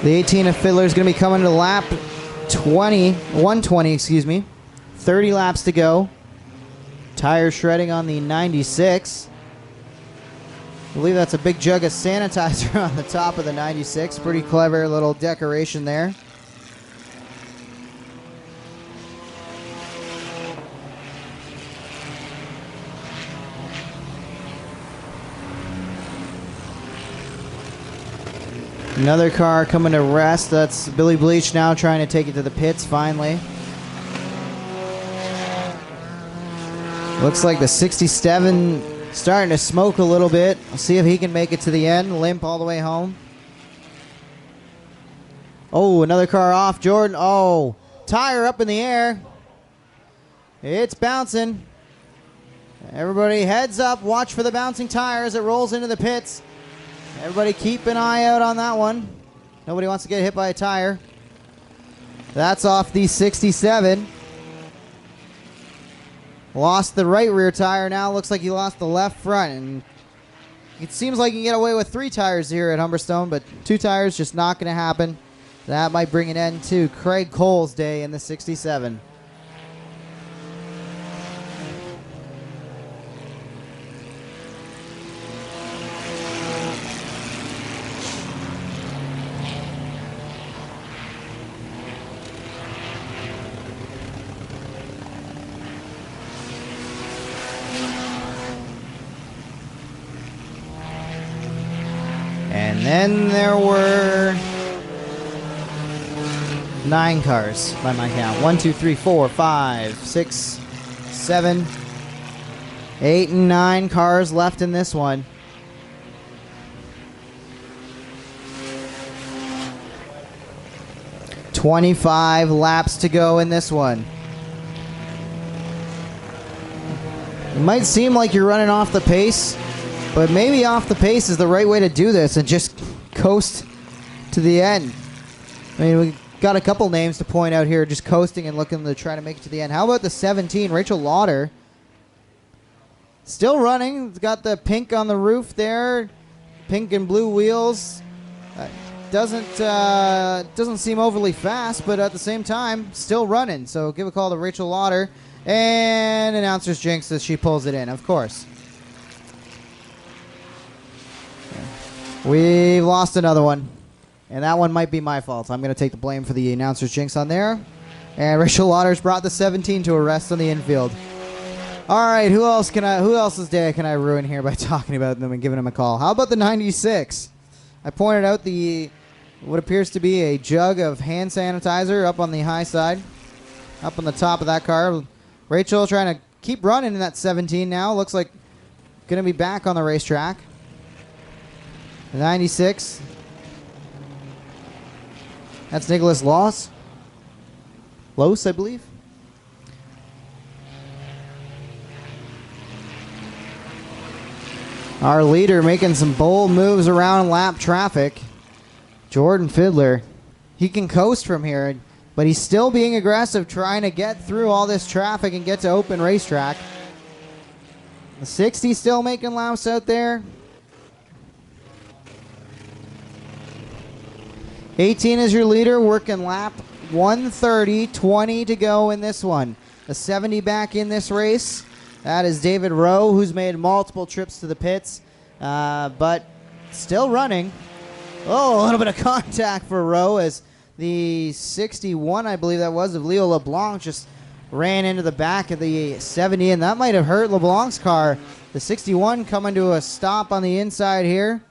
The 18 of Fiddler is going to be coming to lap 120, excuse me. 30 laps to go. Tire shredding on the 96. I believe that's a big jug of sanitizer on the top of the 96. Pretty clever little decoration there. Another car coming to rest. That's Billy Bleach now trying to take it to the pits finally. Looks like the 67 starting to smoke a little bit. We'll see if he can make it to the end. Limp all the way home. Oh, another car off. Jordan. Oh, tire up in the air. It's bouncing. Everybody heads up. Watch for the bouncing tire as it rolls into the pits. Everybody keep an eye out on that one. Nobody wants to get hit by a tire. That's off the 67. Lost the right rear tire. Now looks like he lost the left front. And it seems like you can get away with 3 tires here at Humberstone, but 2 tires just not going to happen. That might bring an end to Craig Cole's day in the 67. And then there were 9 cars by my count. 1, 2, 3, 4, 5, 6, 7, 8, and 9 cars left in this one. "25 laps to go in this one. It might seem like you're running off the pace, but maybe off the pace is the right way to do this and just coast to the end. I mean, we got a couple names to point out here, just coasting and looking to try to make it to the end. How about the 17, Rachel Lauder? Still running. It's got the pink on the roof there, pink and blue wheels. Doesn't seem overly fast, but at the same time, still running. So give a call to Rachel Lauder. And announcer's jinx as she pulls it in, of course. We've lost another one, and that one might be my fault. I'm going to take the blame for the announcer's jinx on there. And Rachel Lauder's brought the 17 to a rest on the infield. All right, who else's day can I ruin here by talking about them and giving them a call? How about the 96? I pointed out what appears to be a jug of hand sanitizer up on the high side, up on the top of that car. Rachel trying to keep running in that 17 now. Looks like going to be back on the racetrack. The 96. That's Nicholas Los, I believe. Our leader making some bold moves around lap traffic. Jordan Fiddler. He can coast from here, but he's still being aggressive, trying to get through all this traffic and get to open racetrack. The 60 still making laps out there. 18 is your leader, working lap 130, 20 to go in this one. The 70 back in this race. That is David Rowe, who's made multiple trips to the pits, but still running. Oh, a little bit of contact for Rowe as the 61, I believe that was, of Leo LeBlanc just ran into the back of the 70, and that might have hurt LeBlanc's car. The 61 coming to a stop on the inside here.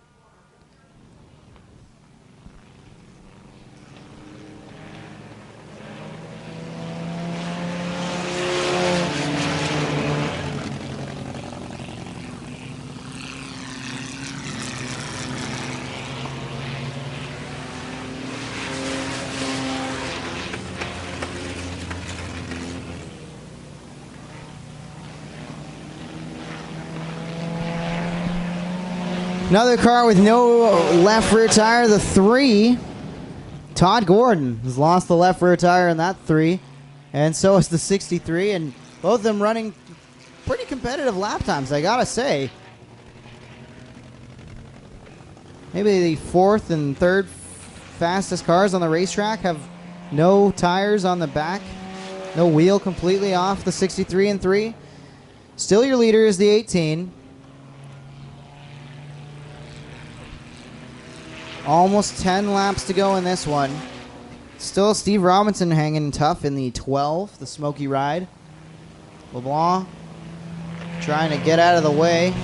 Another car with no left rear tire, the 3. Todd Gordon has lost the left rear tire in that 3. And so is the 63. And both of them running pretty competitive lap times, I gotta say. Maybe the 4th and 3rd fastest cars on the racetrack have no tires on the back. No wheel completely off the 63 and 3. Still your leader is the 18. Almost 10 laps to go in this one. Still Steve Robinson hanging tough in the 12, the Smoky Ride. LeBlanc trying to get out of the way.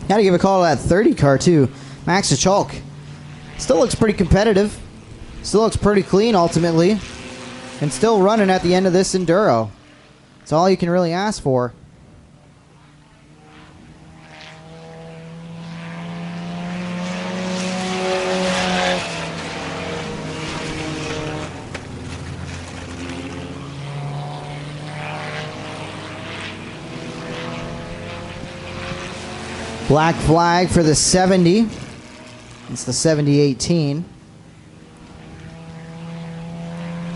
Got to give a call to that 30 car too. Max Chalk. Still looks pretty competitive. Still looks pretty clean ultimately. And still running at the end of this Enduro. That's all you can really ask for. Black flag for the 70. It's the 70-18.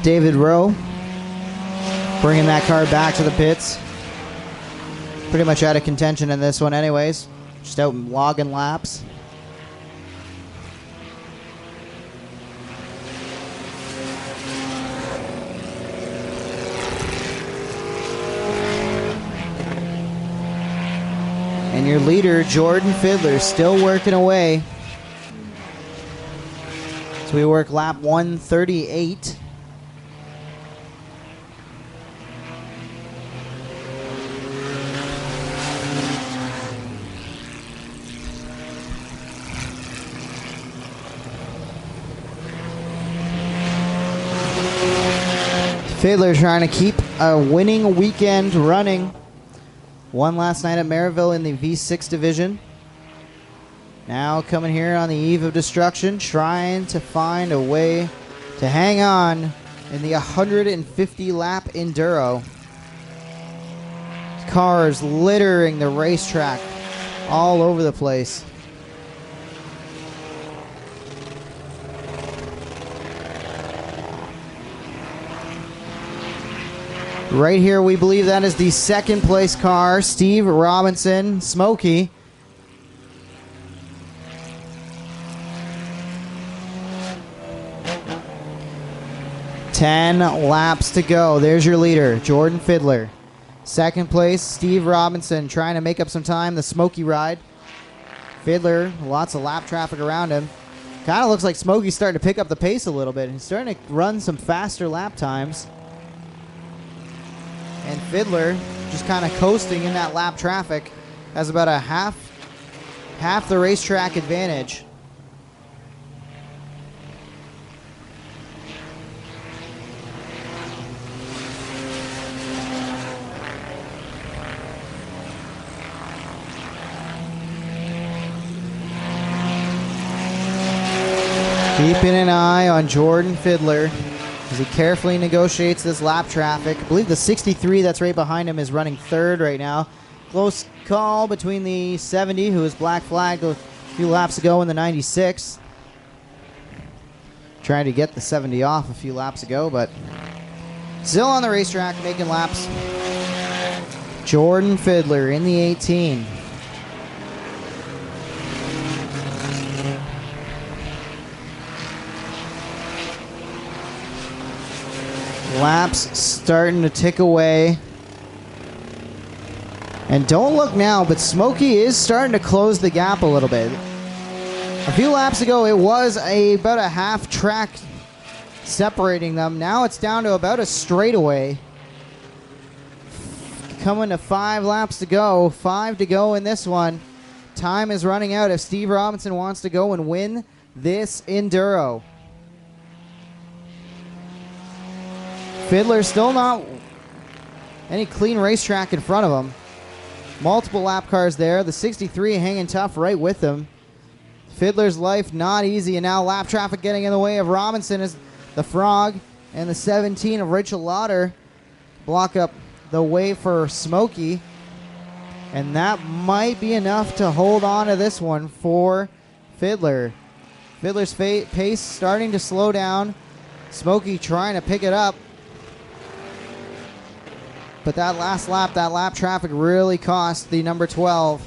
David Rowe bringing that car back to the pits. Pretty much out of contention in this one anyways. Just out logging laps. And your leader, Jordan Fiddler, still working away. So we work lap 138. Fiddler trying to keep a winning weekend running. Won last night at Maryville in the V6 division. Now coming here on the eve of destruction, trying to find a way to hang on in the 150 lap enduro. Cars littering the racetrack all over the place. Right here, we believe that is the second place car, Steve Robinson, Smokey. Ten laps to go. There's your leader, Jordan Fiddler. Second place, Steve Robinson, trying to make up some time, the Smokey ride. Fiddler, lots of lap traffic around him. Kind of looks like Smokey's starting to pick up the pace a little bit. He's starting to run some faster lap times. And Fiddler just kind of coasting in that lap traffic, has about a half the racetrack advantage. Keeping an eye on Jordan Fiddler as he carefully negotiates this lap traffic. I believe the 63 that's right behind him is running third right now. Close call between the 70, who was black flagged a few laps ago, and the 96. Trying to get the 70 off a few laps ago, but still on the racetrack making laps. Jordan Fiddler in the 18. Laps starting to tick away. And don't look now, but Smokey is starting to close the gap a little bit. A few laps ago, it was about a half track separating them. Now it's down to about a straightaway. Coming to 5 laps to go. 5 to go in this one. Time is running out if Steve Robinson wants to go and win this enduro. Fiddler still not any clean racetrack in front of him. Multiple lap cars there. The 63 hanging tough right with him. Fiddler's life not easy, and now lap traffic getting in the way of Robinson as the Frog and the 17 of Rachel Lauder block up the way for Smokey. And that might be enough to hold on to this one for Fiddler. Fiddler's pace starting to slow down. Smokey trying to pick it up. But that last lap, that lap traffic really cost the number 12.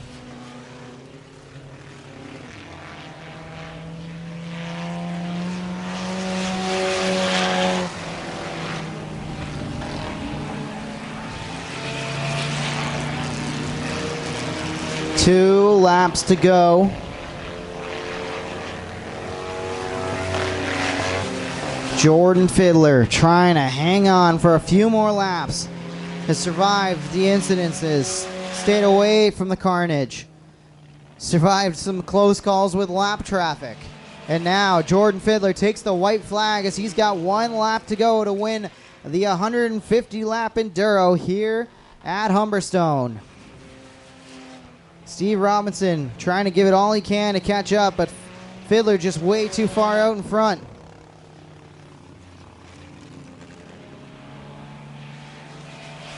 Two laps to go. Jordan Fiddler trying to hang on for a few more laps. Has survived the incidences, stayed away from the carnage, survived some close calls with lap traffic. And now Jordan Fiddler takes the white flag as he's got 1 lap to go to win the 150 lap enduro here at Humberstone. Steve Robinson trying to give it all he can to catch up, but Fiddler just way too far out in front.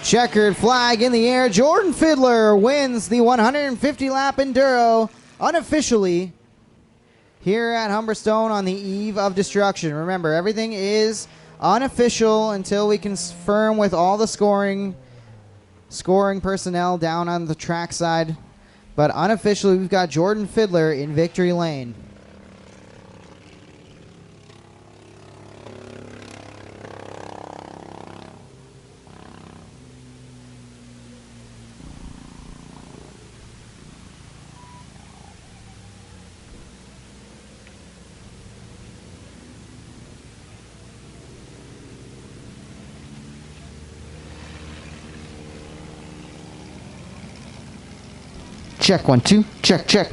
Checkered flag in the air. Jordan Fiddler wins the 150 lap enduro unofficially here at Humberstone on the eve of destruction. Remember, everything is Unofficial until we confirm with all the scoring personnel down on the track side. But unofficially, we've got Jordan Fiddler in victory lane. Check, 1, 2, check, check.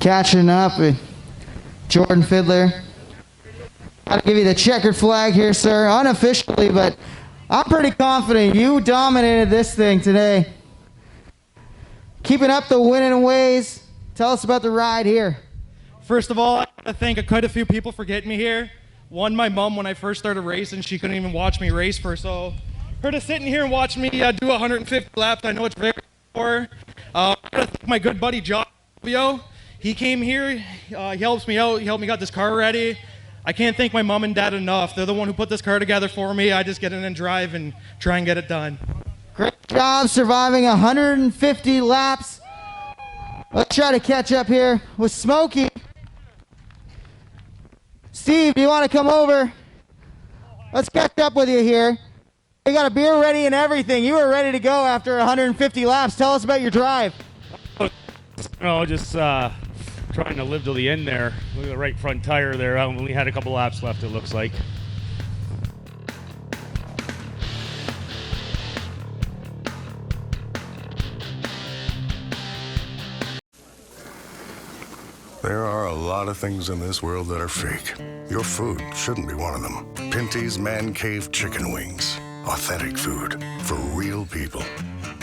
Catching up with Jordan Fiddler. I'll give you the checkered flag here, sir, unofficially, but I'm pretty confident you dominated this thing today. Keeping up the winning ways. Tell us about the ride here. First of all, I want to thank quite a few people for getting me here. One, my mom, when I first started racing, she couldn't even watch me race for, so her to sit in here and watch me do 150 laps, I know it's very hard. I want to thank my good buddy John. He came here, he helps me out, he helped me get this car ready. I can't thank my mom and dad enough. They're the one who put this car together for me. I just get in and drive and try and get it done. Great job surviving 150 laps. Let's try to catch up here with Smokey. Steve, do you want to come over? Let's catch up with you here. You got a beer ready and everything. You were ready to go after 150 laps. Tell us about your drive. Oh, just trying to live till the end there. Look at the right front tire there. I only had a couple laps left, it looks like. There are a lot of things in this world that are fake. Your food shouldn't be one of them. Pinty's Man Cave Chicken Wings. Authentic food for real people.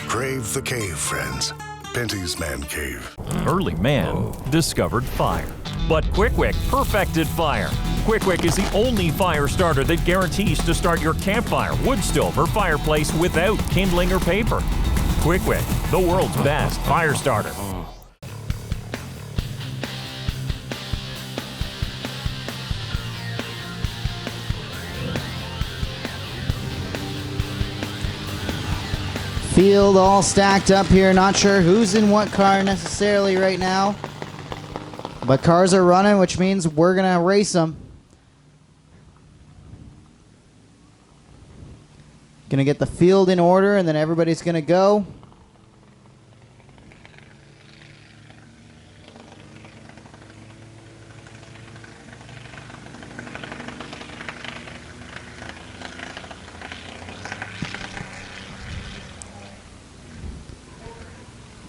Crave the cave, friends. Pinty's Man Cave. Early man discovered fire, but Quick Wick perfected fire. Quick Wick is the only fire starter that guarantees to start your campfire, wood stove, or fireplace without kindling or paper. Quick Wick, the world's best fire starter. Field all stacked up here. Not sure who's in what car necessarily right now. But cars are running, which means we're going to race them. Going to get the field in order, and then everybody's going to go.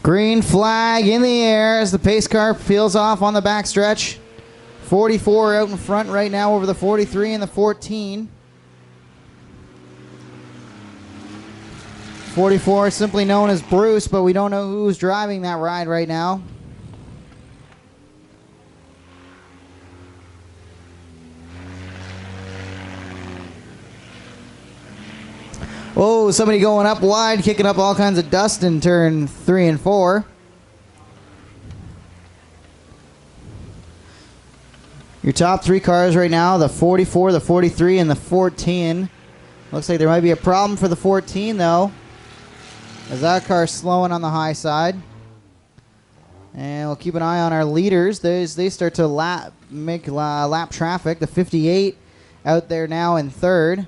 Green flag in the air as the pace car peels off on the backstretch. 44 out in front right now over the 43 and the 14. 44 simply known as Bruce, but we don't know who's driving that ride right now. Oh, somebody going up wide, kicking up all kinds of dust in turn 3 and 4. Your top 3 cars right now, the 44, the 43, and the 14. Looks like there might be a problem for the 14, though. as that car's slowing on the high side. And we'll keep an eye on our leaders. They start to make lap traffic. The 58 out there now in third.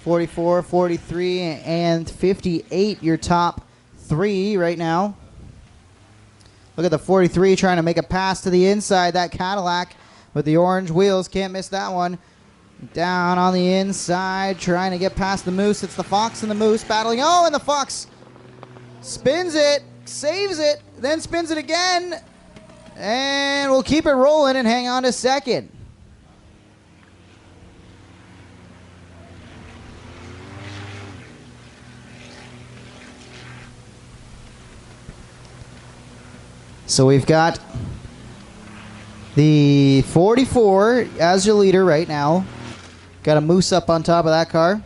44, 43, and 58, your top three right now. Look at the 43 trying to make a pass to the inside. That Cadillac with the orange wheels. Can't miss that one. Down on the inside, trying to get past the Moose. It's the Fox and the Moose battling. Oh, and the Fox spins it, saves it, then spins it again. And we'll keep it rolling and hang on to second. So we've got the 44 as your leader right now. Got a Moose up on top of that car.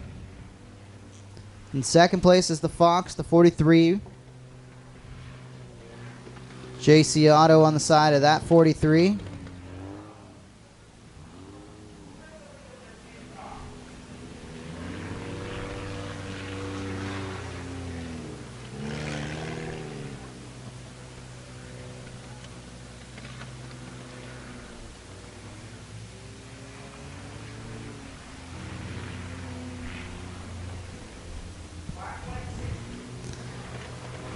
In second place is the Fox, the 43. JC Auto on the side of that 43.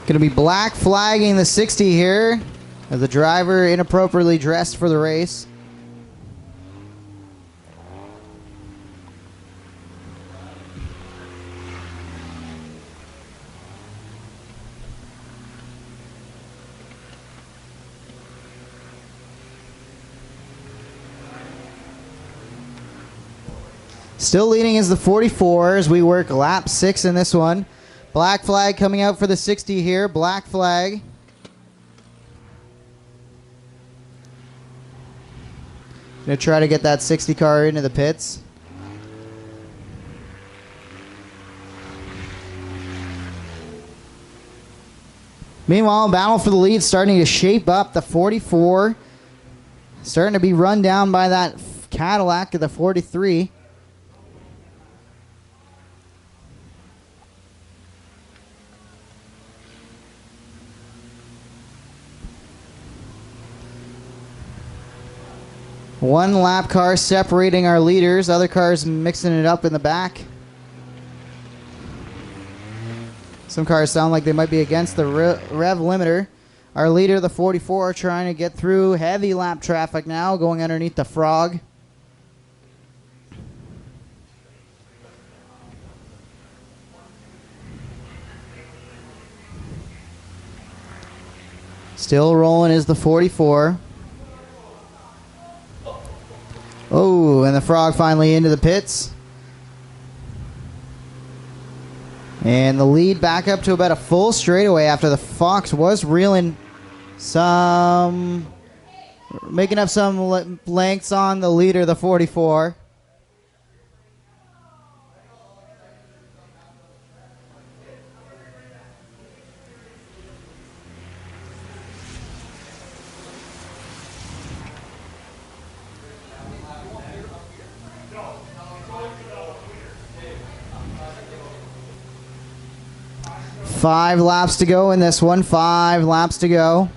Going to be black flagging the 60 here as the driver inappropriately dressed for the race. Still leading is the 44 as we work lap 6 in this one. Black flag coming out for the 60 here. Black flag. Gonna try to get that 60 car into the pits. Meanwhile, battle for the lead starting to shape up. The 44 starting to be run down by that Cadillac of the 43. One lap car separating our leaders. Other cars mixing it up in the back. Some cars sound like they might be against the rev limiter. Our leader, the 44, trying to get through heavy lap traffic now, going underneath the Frog. Still rolling is the 44. Oh, and the Frog finally into the pits. And the lead back up to about a full straightaway after the Fox was reeling making up some lengths on the leader, the 44. Five laps to go in this one. 5 laps to go.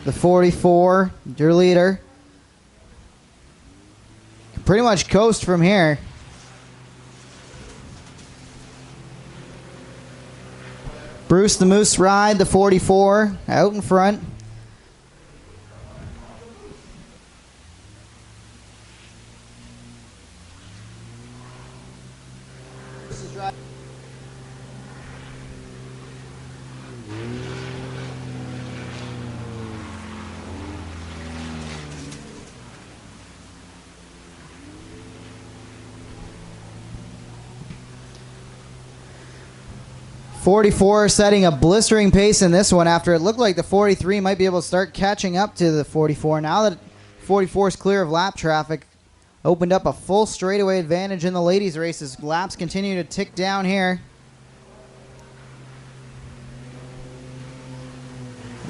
The 44, your leader. Pretty much coast from here. Bruce the Moose Ride, the 44, out in front. .44 setting a blistering pace in this one after it looked like the 43 might be able to start catching up to the 44. Now that 44 is clear of lap traffic, opened up a full straightaway advantage in the ladies' races. Laps continue to tick down here.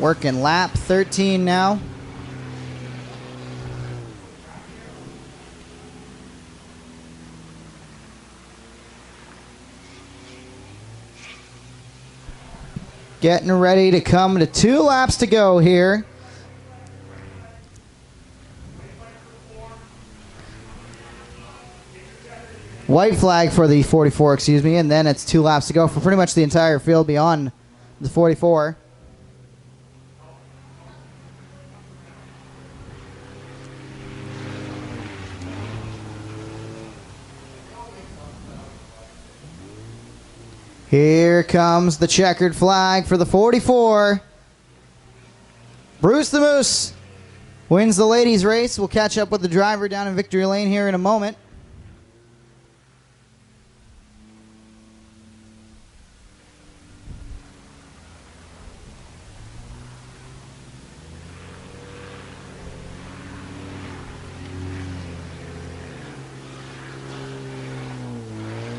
Working lap 13 now. Getting ready to come to 2 laps to go here. White flag for the 44, excuse me, and then it's 2 laps to go for pretty much the entire field beyond the 44. Here comes the checkered flag for the 44. Bruce the Moose wins the ladies' race. We'll catch up with the driver down in victory lane here in a moment.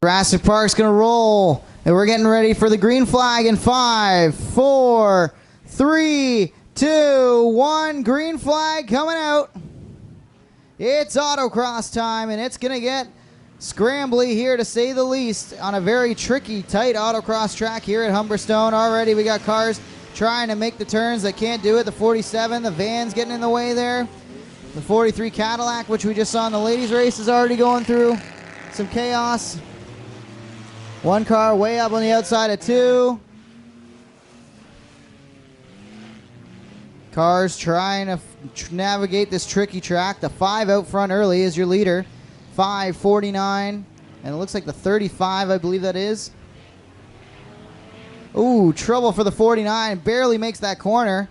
Jurassic Park's going to roll. And we're getting ready for the green flag in 5, 4, 3, 2, 1. Green flag coming out. It's autocross time, and it's going to get scrambly here, to say the least, on a very tricky, tight autocross track here at Humberstone. Already we got cars trying to make the turns that can't do it. The 47, the van's getting in the way there. The 43 Cadillac, which we just saw in the ladies' race, is already going through some chaos. One car way up on the outside of 2. Cars trying to navigate this tricky track. The 5 out front early is your leader. 5:49. And it looks like the 35, I believe that is. Ooh, trouble for the 49. Barely makes that corner.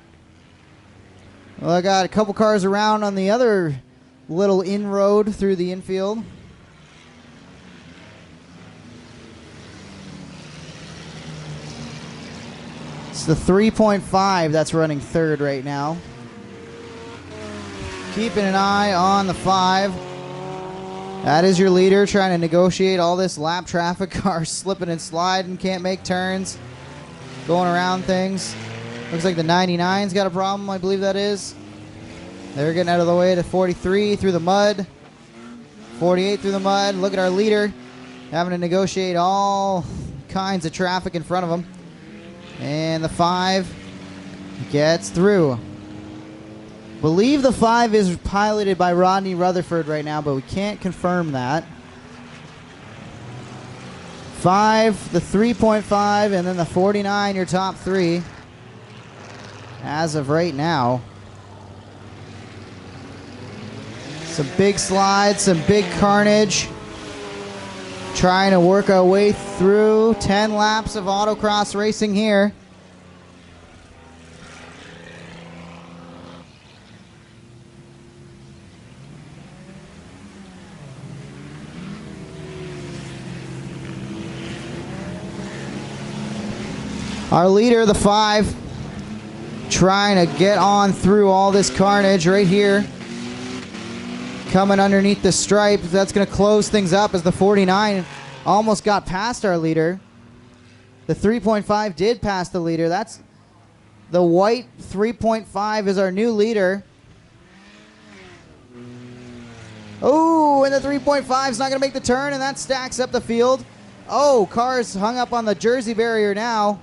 Well, I got a couple cars around on the other little inroad through the infield. It's the 3.5 that's running third right now. Keeping an eye on the 5. That is your leader, trying to negotiate all this lap traffic. Cars slipping and sliding, can't make turns, going around things. Looks like the 99's got a problem, I believe that is. They're getting out of the way to 43 through the mud. 48 through the mud. Look at our leader having to negotiate all kinds of traffic in front of him. And the 5 gets through. Believe the 5 is piloted by Rodney Rutherford right now, but we can't confirm that. 5, the 3.5, and then the 49, your top 3 as of right now. Some big slides, some big carnage. Trying to work our way through 10 laps of autocross racing here. Our leader, the 5, trying to get on through all this carnage right here. Coming underneath the stripe. That's going to close things up as the 49 almost got past our leader. The 3.5 did pass the leader. That's the white 3.5 is our new leader. Oh, and the 3.5 is not going to make the turn, and that stacks up the field. Oh, cars hung up on the Jersey barrier now.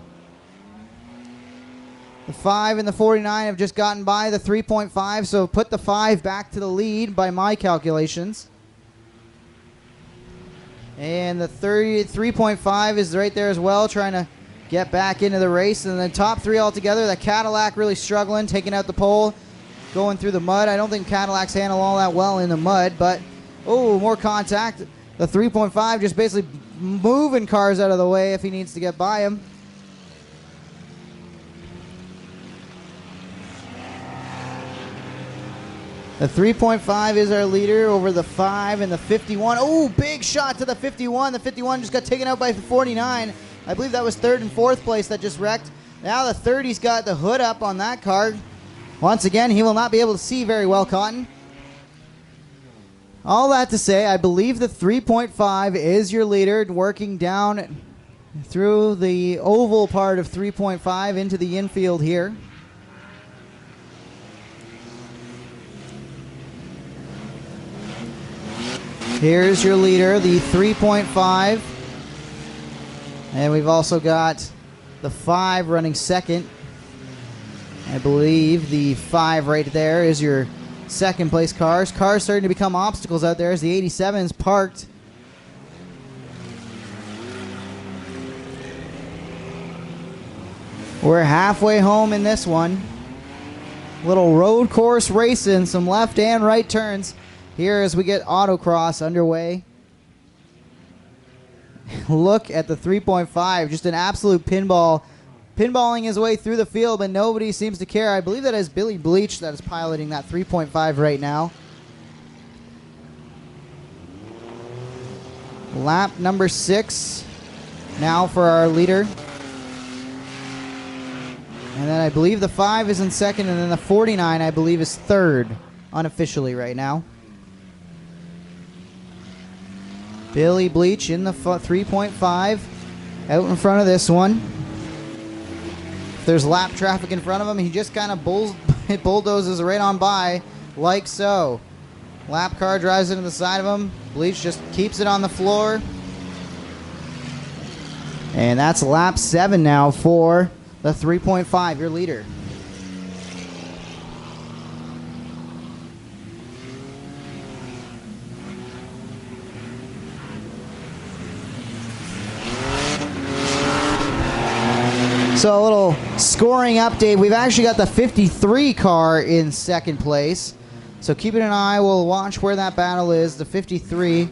The 5 and the 49 have just gotten by the 3.5, so put the 5 back to the lead by my calculations. And the 3.5 is right there as well, trying to get back into the race. And the top 3 altogether, the Cadillac really struggling, taking out the pole, going through the mud. I don't think Cadillacs handle all that well in the mud, but, oh, more contact. The 3.5 just basically moving cars out of the way if he needs to get by him. The 3.5 is our leader over the 5 and the 51. Oh, big shot to the 51. The 51 just got taken out by the 49. I believe that was 3rd and 4th place that just wrecked. Now the 30's got the hood up on that car. Once again, he will not be able to see very well, Cotton. All that to say, I believe the 3.5 is your leader, working down through the oval part of 3.5 into the infield here. Here's your leader, the 3.5. And we've also got The 5 running second. I believe the 5 right there is your second place cars. Cars starting to become obstacles out there as the 87's parked. We're halfway home in this one. Little road course racing, some left and right turns here as we get autocross underway. Look at the 3.5, just an absolute pinballing his way through the field, but nobody seems to care. I believe that is Billy Bleach that is piloting that 3.5 right now. Lap number 6 now for our leader. And then I believe the 5 is in second, and then the 49 I believe is third unofficially right now. Billy Bleach in the 3.5 out in front of this one. If there's lap traffic in front of him, he just kind of bulldozes right on by like so. Lap car drives into the side of him. Bleach just keeps it on the floor. And that's lap 7 now for the 3.5, your leader. So a little scoring update. We've actually got the 53 car in second place. So keeping an eye, we'll watch where that battle is. The 53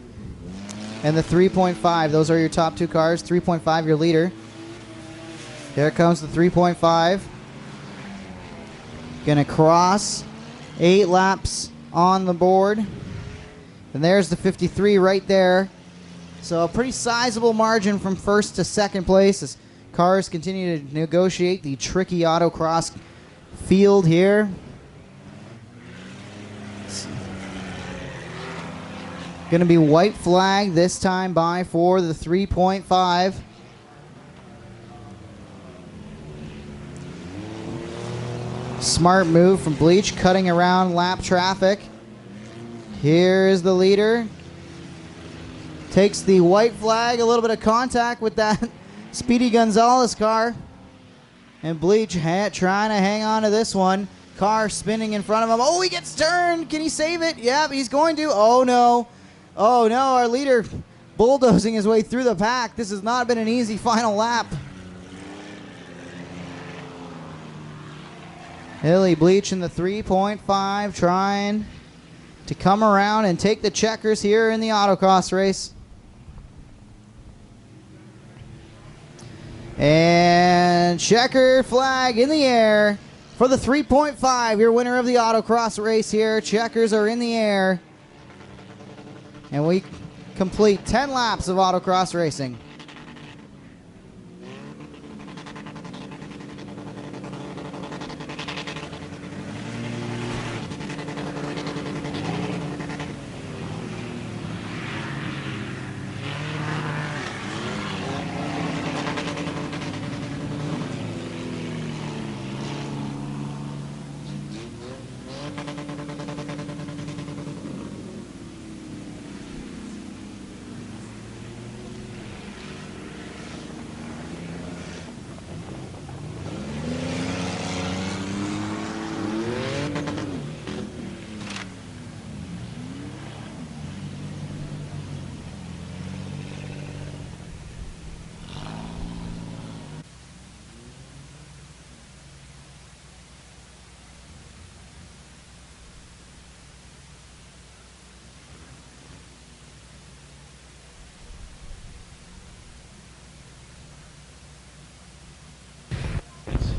and the 3.5. Those are your top 2 cars. 3.5, your leader. Here comes the 3.5. Gonna cross 8 laps on the board. And there's the 53 right there. So a pretty sizable margin from first to second place as cars continue to negotiate the tricky autocross field here. Going to be white flag this time by for the 3.5. Smart move from Bleach, cutting around lap traffic. Here's the leader. Takes the white flag, a little bit of contact with that Speedy Gonzalez car. And Bleach trying to hang on to this one. Car spinning in front of him. Oh, he gets turned. Can he save it? Yep, he's going to. Oh, no. Oh, no. Our leader bulldozing his way through the pack. This has not been an easy final lap. Billy Bleach in the 3.5 trying to come around and take the checkers here in the autocross race. And checker flag in the air for the 3.5, your winner of the autocross race here. Checkers are in the air. And we complete 10 laps of autocross racing.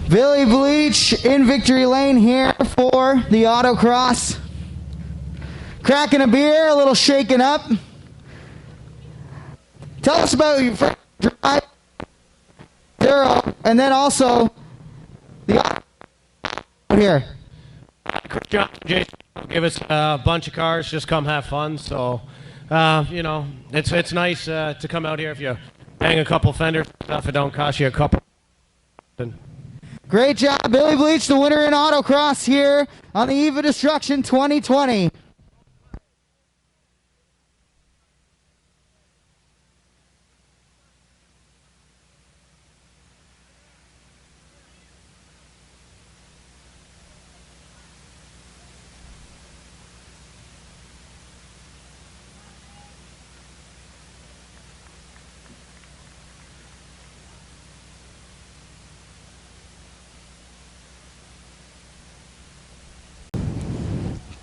Billy Bleach in victory lane here for the autocross. Cracking a beer, a little shaken up. Tell us about your first drive, and then also the here. Great job, Jason. Give us a bunch of cars, just come have fun. So, you know, it's nice to come out here if you bang a couple fenders stuff. It don't cost you a couple. Great job, Billy Bleach, the winner in autocross here on the Eve of Destruction 2020.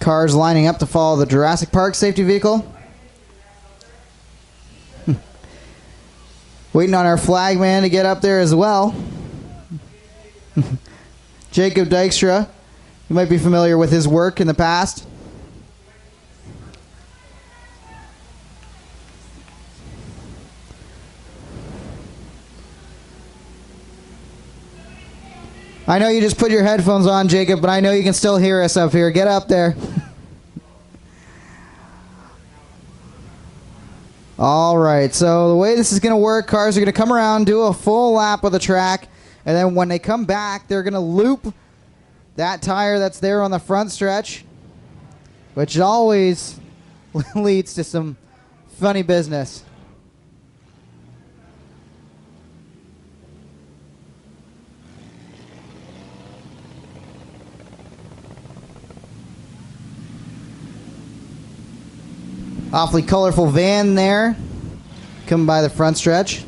cars lining up to follow the Jurassic Park safety vehicle. Waiting on our flagman to get up there as well. Jacob Dykstra. You might be familiar with his work in the past. I know you just put your headphones on, Jacob, but I know you can still hear us up here. Get up there. All right, so the way this is going to work, cars are going to come around, do a full lap of the track, and then when they come back, they're going to loop that tire that's there on the front stretch, which always leads to some funny business. Awfully colorful van there, coming by the front stretch.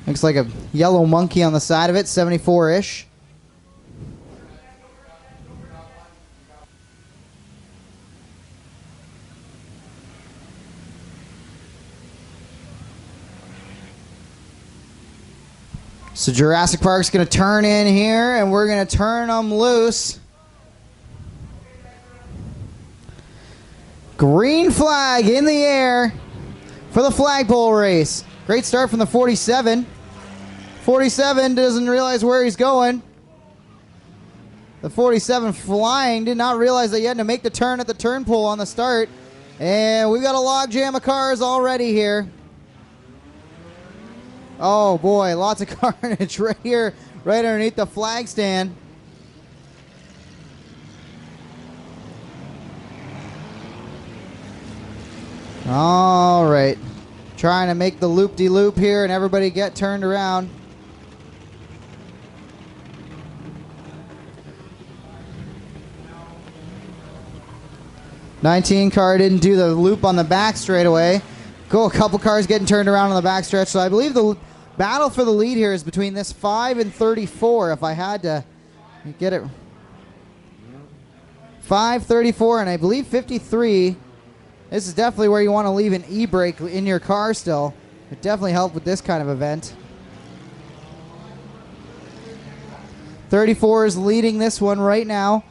Looks like a yellow monkey on the side of it, 74-ish. So Jurassic Park's going to turn in here, and we're going to turn them loose. Green flag in the air for the flagpole race. Great start from the 47. 47 doesn't realize where he's going. The 47 flying did not realize that you had to make the turn at the turn pole on the start. And we've got a log jam of cars already here. Oh boy, lots of carnage right here, right underneath the flag stand. All right, trying to make the loop-de-loop here and everybody get turned around. '19 car didn't do the loop on the back straight away. Go, a couple cars getting turned around on the back stretch. So I believe the battle for the lead here is between this 5 and 34. If I had to get it, 5, 34, and I believe 53. This is definitely where you want to leave an e-brake in your car still. It definitely helped with this kind of event. 34 is leading this one right now.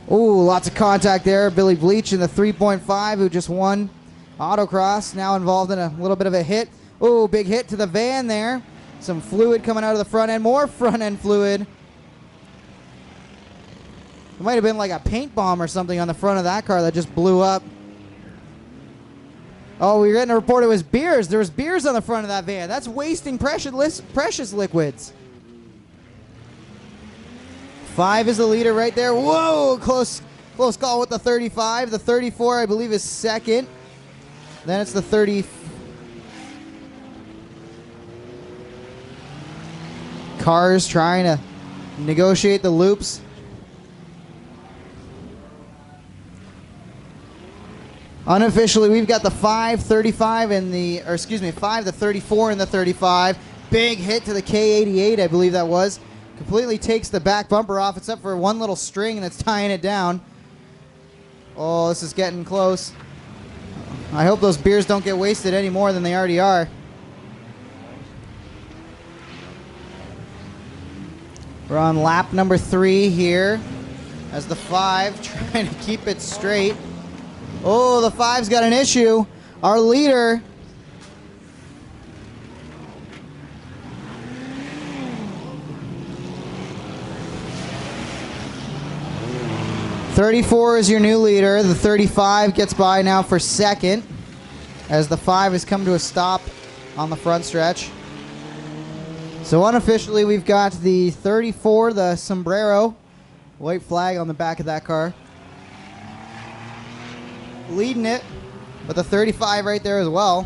Ooh, lots of contact there. Billy Bleach in the 3.5 who just won autocross. Now involved in a little bit of a hit. Ooh, big hit to the van there. Some fluid coming out of the front end. More front end fluid. It might have been like a paint bomb or something on the front of that car that just blew up. Oh, we were getting a report it was beers. There was beers on the front of that van. That's wasting precious liquids. 5 is the leader right there. Whoa, close call with the 35. The 34, I believe, is second. Then it's the 30. Cars trying to negotiate the loops. Unofficially, we've got the 535 and the, 5, the 34 and the 35. Big hit to the K88, I believe that was. Completely takes the back bumper off, except for one little string that's tying it down. Oh, this is getting close. I hope those beers don't get wasted any more than they already are. We're on lap number 3 here as the 5 trying to keep it straight. Oh, the 5's got an issue. Our leader. '34 is your new leader. The 35 gets by now for second as the 5 has come to a stop on the front stretch. So unofficially, we've got the 34, the sombrero, white flag on the back of that car, leading it, but the 35 right there as well.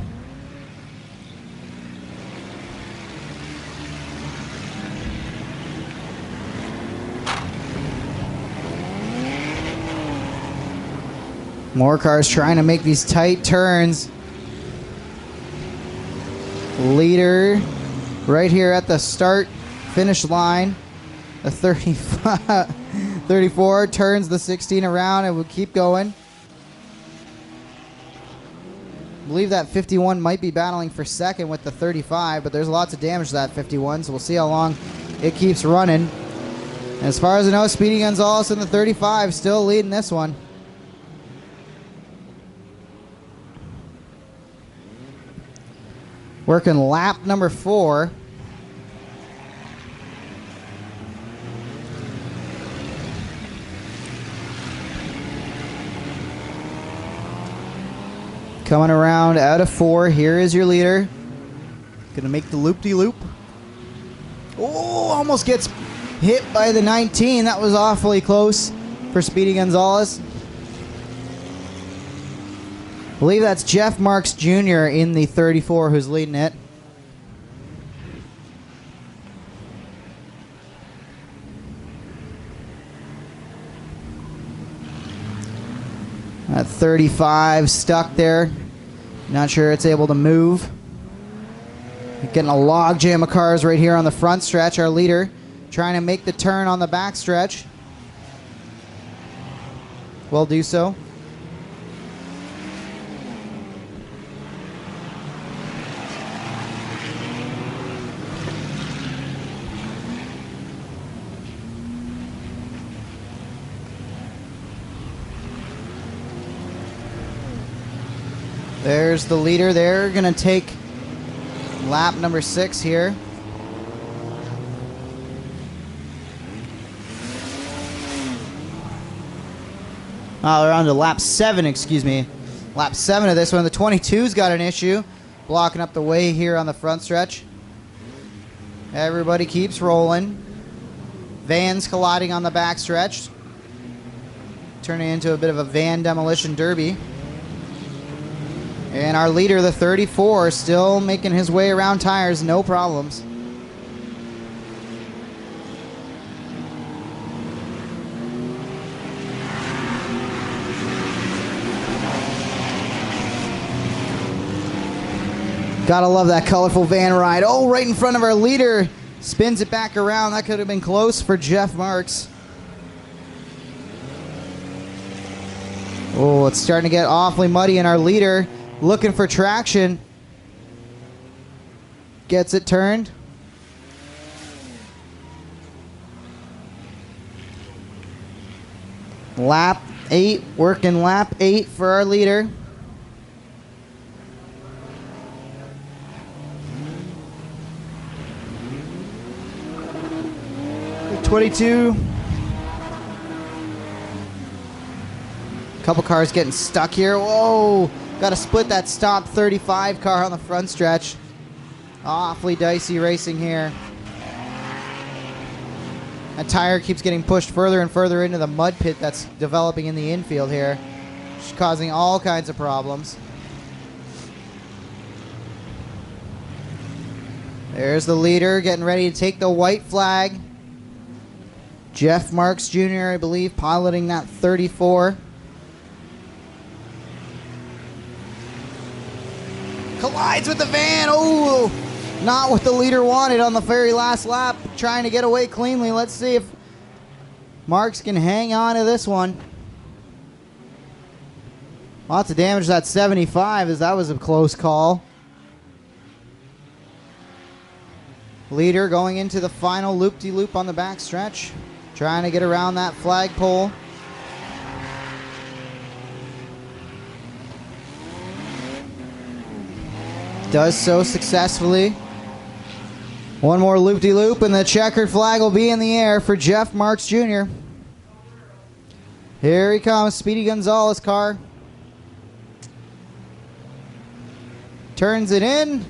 More cars trying to make these tight turns. Leader right here at the start finish line. The 35 34 turns the 16 around and will keep going. I believe that 51 might be battling for second with the 35, but there's lots of damage to that 51, so we'll see how long it keeps running. As far as I know, Speedy Gonzalez in the 35 still leading this one. Working lap number 4. Coming around out of 4. Here is your leader. Gonna make the loop-de-loop. Oh, almost gets hit by the 19. That was awfully close for Speedy Gonzalez. I believe that's Jeff Marks Jr. in the 34 who's leading it. That 35 stuck there. Not sure it's able to move. Getting a log jam of cars right here on the front stretch. Our leader trying to make the turn on the back stretch. Will do so. There's the leader. They're going to take lap number 6 here. Oh, they're on to lap 7, excuse me. Lap 7 of this one. The 22's got an issue, blocking up the way here on the front stretch. Everybody keeps rolling. Vans colliding on the back stretch, turning into a bit of a van demolition derby. And our leader, the 34, still making his way around tires, no problems. Gotta love that colorful van ride. Oh, right in front of our leader. Spins it back around. That could have been close for Jeff Marks. Oh, it's starting to get awfully muddy, and our leader looking for traction. Gets it turned. Lap 8, working lap 8 for our leader. The 22. Couple cars getting stuck here. Whoa! Got to split that stop 35 car on the front stretch. Awfully dicey racing here. That tire keeps getting pushed further and further into the mud pit that's developing in the infield here, causing all kinds of problems. There's the leader getting ready to take the white flag. Jeff Marks Jr., I believe, piloting that 34. Collides with the van. Oh, not what the leader wanted on the very last lap. Trying to get away cleanly. Let's see if Marks can hang on to this one. Lots of damage to that 75, as that was a close call. Leader going into the final loop-de-loop on the back stretch. Trying to get around that flagpole. Does so successfully. One more loop-de-loop and the checkered flag will be in the air for Jeff Marks Jr. Here he comes, Speedy Gonzalez car. Turns it in.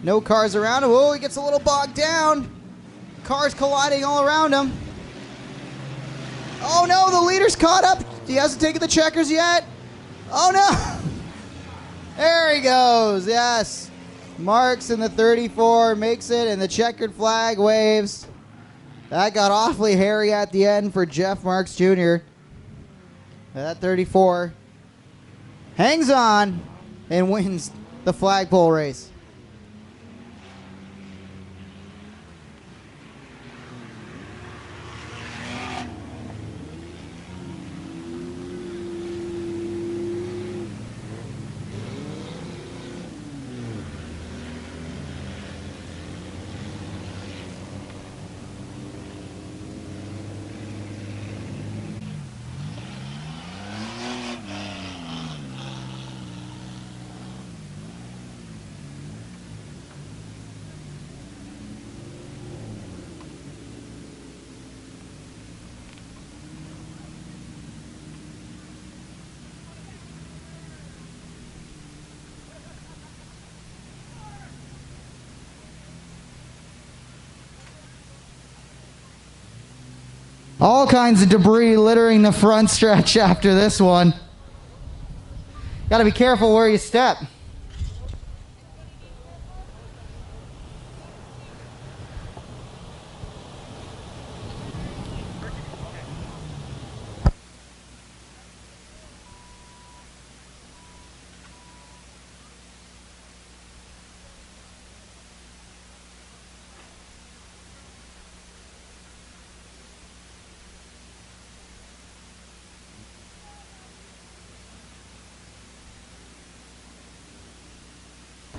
No cars around him. Oh, he gets a little bogged down. Cars colliding all around him. Oh no, the leader's caught up. He hasn't taken the checkers yet. Oh no. There he goes, yes. Marks in the 34 makes it, and the checkered flag waves. That got awfully hairy at the end for Jeff Marks Jr. That 34 hangs on and wins the flagpole race. All kinds of debris littering the front stretch after this one. Got to be careful where you step.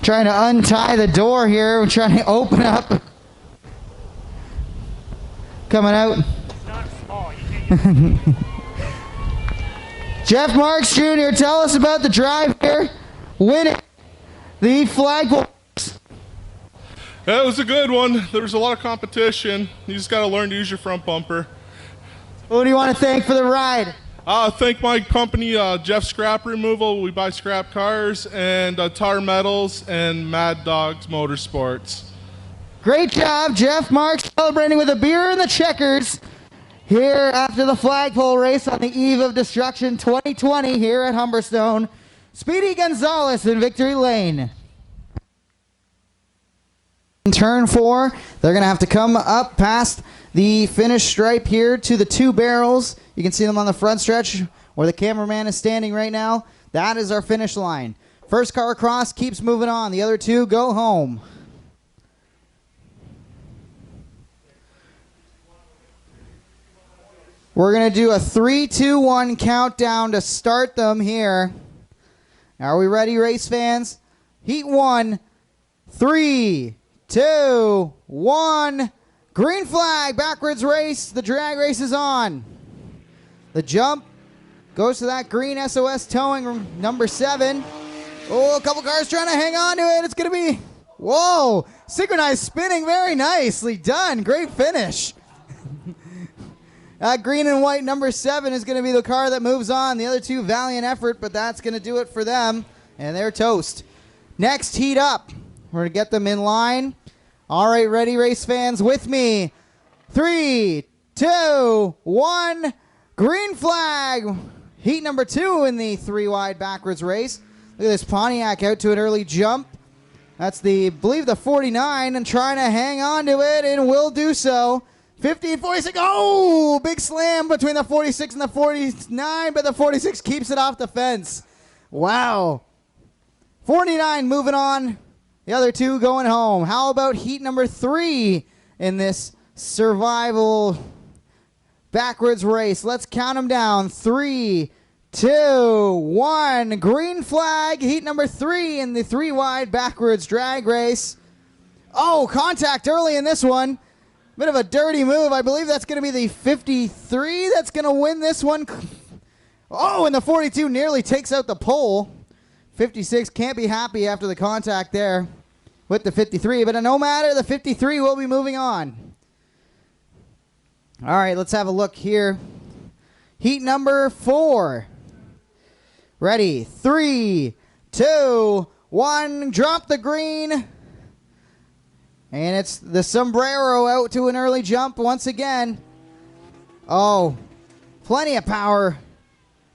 Trying to untie the door here. We're trying to open up. Coming out. It's not small. You can't use Jeff Marks Jr., tell us about the drive here. Winning the flagpole. That was a good one. There was a lot of competition. You just got to learn to use your front bumper. Who do you want to thank for the ride? Thank my company, Jeff Scrap Removal. We buy scrap cars, and Tar Metals and Mad Dogs Motorsports. Great job, Jeff Marks, celebrating with a beer and the checkers here after the flagpole race on the eve of Destruction 2020 here at Humberstone. Speedy Gonzalez in victory lane. In turn 4, they're going to have to come up past the finish stripe here to the 2 barrels. You can see them on the front stretch where the cameraman is standing right now. That is our finish line. First car across keeps moving on. The other 2 go home. We're going to do a 3, 2, 1 countdown to start them here. Are we ready, race fans? Heat 1, 3, 2, 1. Green flag, backwards race. The drag race is on. The jump goes to that green SOS towing number 7. Oh, a couple cars trying to hang on to it. It's going to be, whoa, synchronized spinning. Very nicely done. Great finish. That green and white number 7 is going to be the car that moves on. The other 2, valiant effort, but that's going to do it for them. And they're toast. Next heat up. We're going to get them in line. All right, ready, race fans, with me. 3, 2, 1. Green flag. Heat number 2 in the 3-wide backwards race. Look at this Pontiac out to an early jump. That's I believe the 49, and trying to hang on to it, and will do so. 50 and 46. Oh, big slam between the 46 and the 49, but the 46 keeps it off the fence. Wow. 49 moving on. The other 2 going home. How about heat number 3 in this survival backwards race? Let's count them down. 3, 2, 1. Green flag. Heat number 3 in the 3-wide backwards drag race. Oh, contact early in this one. Bit of a dirty move. I believe that's going to be the 53 that's going to win this one. Oh, and the 42 nearly takes out the pole. 56 can't be happy after the contact there with the 53, but no matter, the 53 will be moving on. All right, let's have a look here. Heat number 4. Ready, 3, 2, 1, drop the green. And it's the sombrero out to an early jump once again. Oh, plenty of power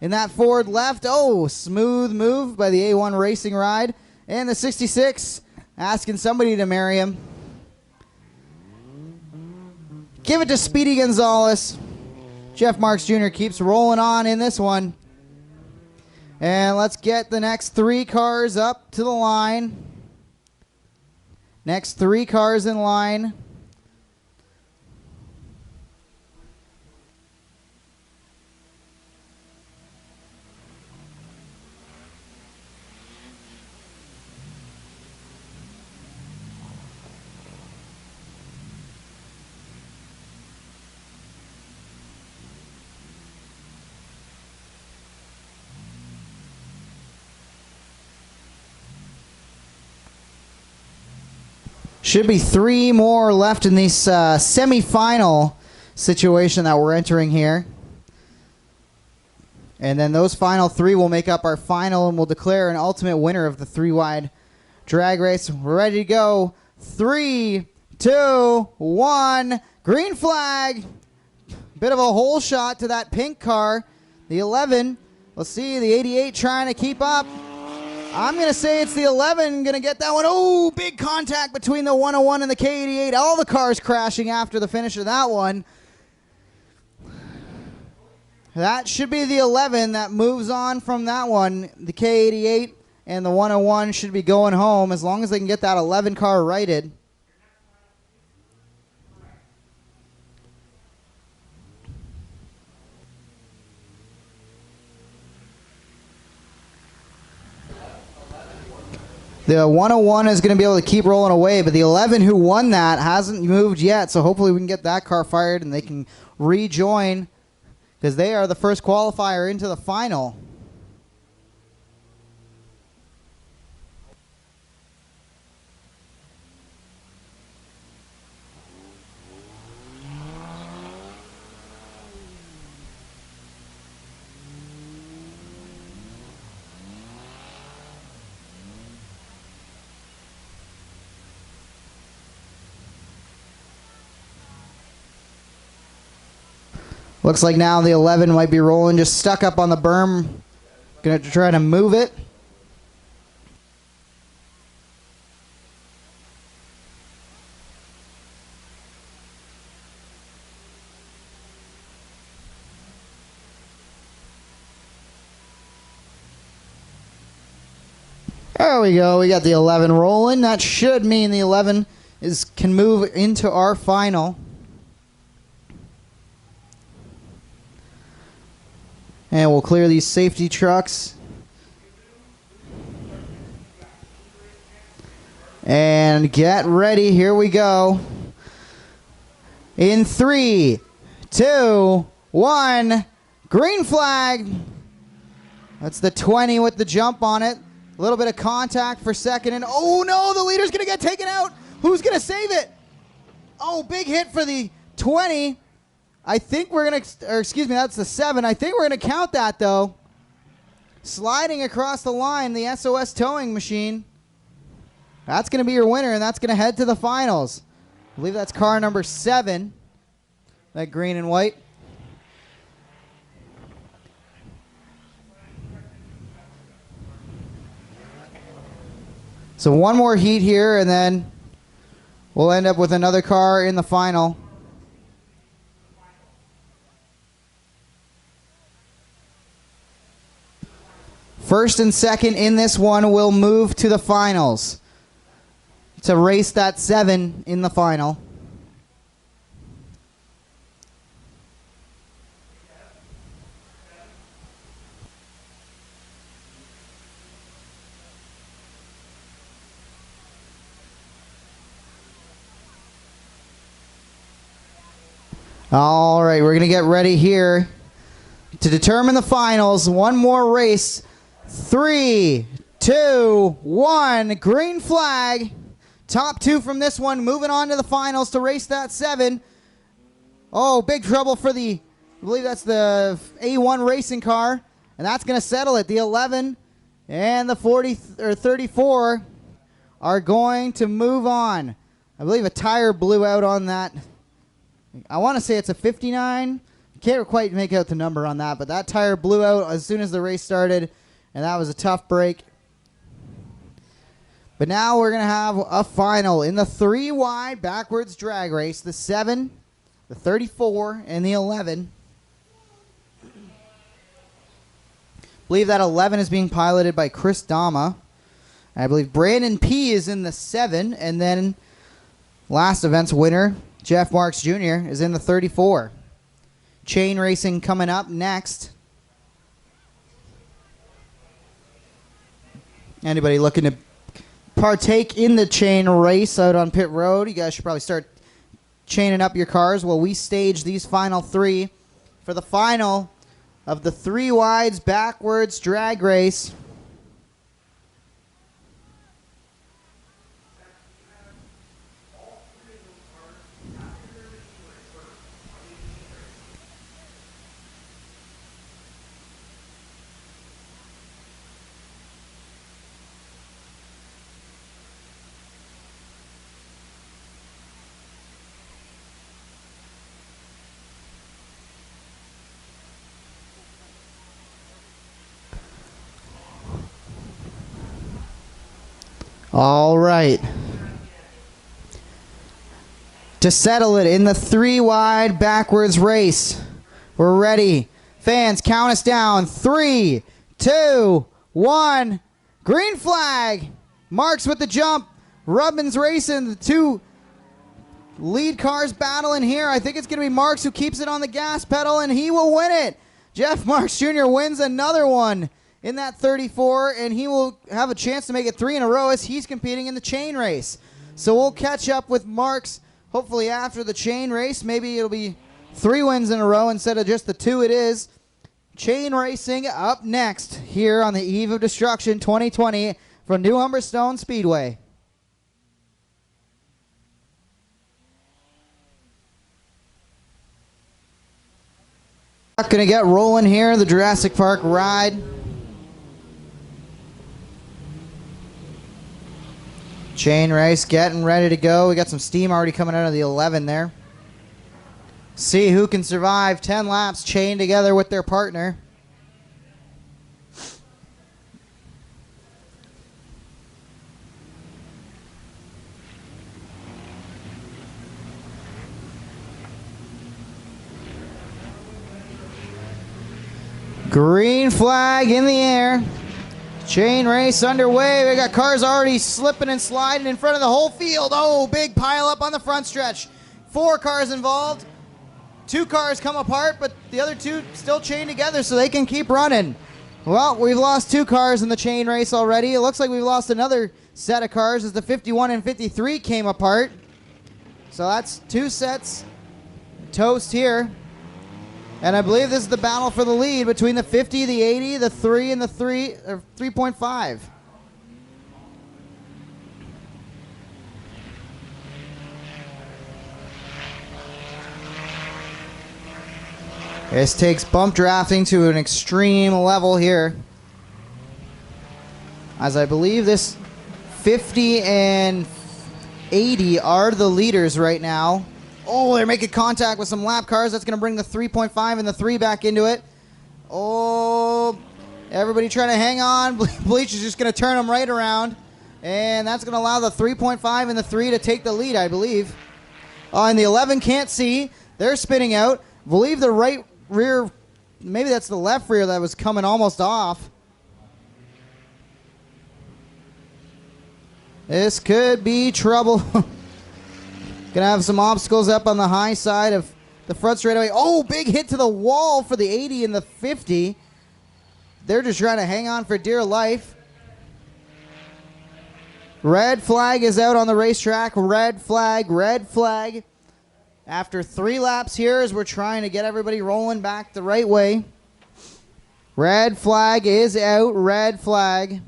in that forward left. Oh, smooth move by the A1 Racing Ride. And the 66 asking somebody to marry him. Give it to Speedy Gonzalez. Jeff Marks Jr. keeps rolling on in this one. And let's get the next 3 cars up to the line. Next 3 cars in line. Should be 3 more left in this semi-final situation that we're entering here. And then those final 3 will make up our final, and we'll declare an ultimate winner of the 3-wide drag race. We're ready to go. 3, 2, 1. Green flag. Bit of a hole shot to that pink car. The 11. Let's see, the 88 trying to keep up. I'm going to say it's the 11 going to get that one. Oh, big contact between the 101 and the K88. All the cars crashing after the finish of that one. That should be the 11 that moves on from that one. The K88 and the 101 should be going home as long as they can get that 11 car righted. The 101 is going to be able to keep rolling away, but the 11 who won that hasn't moved yet, so hopefully we can get that car fired and they can rejoin because they are the first qualifier into the final. Looks like now the 11 might be rolling, just stuck up on the berm. Going to try to move it. There we go. We got the 11 rolling. That should mean the 11 can move into our final. And we'll clear these safety trucks. And get ready. Here we go. In 3, 2, 1. Green flag. That's the 20 with the jump on it. A little bit of contact for second. And oh no, the leader's going to get taken out. Who's going to save it? Oh, big hit for the 20. I think we're going to, or excuse me, that's the 7. I think we're going to count that, though. Sliding across the line, the SOS towing machine. That's going to be your winner, and that's going to head to the finals. I believe that's car number 7, that green and white. So one more heat here, and then we'll end up with another car in the final. First and second in this one will move to the finals to race that 7 in the final. All right, we're going to get ready here to determine the finals. One more race. 3, 2, 1. Green flag. Top 2 from this one moving on to the finals to race that 7. Oh, big trouble for the, I believe that's the A1 racing car. And that's going to settle it. The 11 and the 40 or 34 are going to move on. I believe a tire blew out on that. I want to say it's a 59. Can't quite make out the number on that, but that tire blew out as soon as the race started. And that was a tough break. But now we're going to have a final in the 3-wide backwards drag race. The 7, the 34, and the 11. I believe that 11 is being piloted by Chris Dama. I believe Brandon P. is in the 7. And then last event's winner, Jeff Marks Jr., is in the 34. Chain racing coming up next. Anybody looking to partake in the chain race out on pit road, you guys should probably start chaining up your cars while we stage these final 3 for the final of the 3-wides backwards drag race. All right. To settle it in the 3 wide backwards race. We're ready. Fans, count us down. 3, 2, 1. Green flag. Marks with the jump. Rubman's racing. The 2 lead cars battling here. I think it's going to be Marks who keeps it on the gas pedal, and he will win it. Jeff Marks Jr. wins another one in that 34, and he will have a chance to make it 3 in a row as he's competing in the chain race. So we'll catch up with Marks hopefully after the chain race. Maybe it'll be 3 wins in a row instead of just the 2 it is. Chain racing up next here on the Eve of Destruction 2020 from New Humberstone Speedway. Going to get rolling here, the Jurassic Park ride. Chain race getting ready to go. We got some steam already coming out of the 11 there. See who can survive 10 laps chained together with their partner. Green flag in the air. Chain race underway. We got cars already slipping and sliding in front of the whole field. Oh, big pile up on the front stretch. 4 cars involved. 2 cars come apart, but the other 2 still chained together so they can keep running. Well, we've lost 2 cars in the chain race already. It looks like we've lost another set of cars as the 51 and 53 came apart. So that's 2 sets toast here. And I believe this is the battle for the lead between the 50, the 80, the 3, and the 3.5. This takes bump drafting to an extreme level here, as I believe this 50 and 80 are the leaders right now. Oh, they're making contact with some lap cars. That's going to bring the 3.5 and the 3 back into it. Oh, everybody trying to hang on. Bleach is just going to turn them right around. And that's going to allow the 3.5 and the 3 to take the lead, I believe. And the 11 can't see. They're spinning out. I believe the right rear, maybe that's the left rear that was coming almost off. This could be trouble. Gonna have some obstacles up on the high side of the front straightaway. Oh, big hit to the wall for the 80 and the 50. They're just trying to hang on for dear life. Red flag is out on the racetrack. Red flag, red flag. After 3 laps here as we're trying to get everybody rolling back the right way. Red flag is out. Red flag.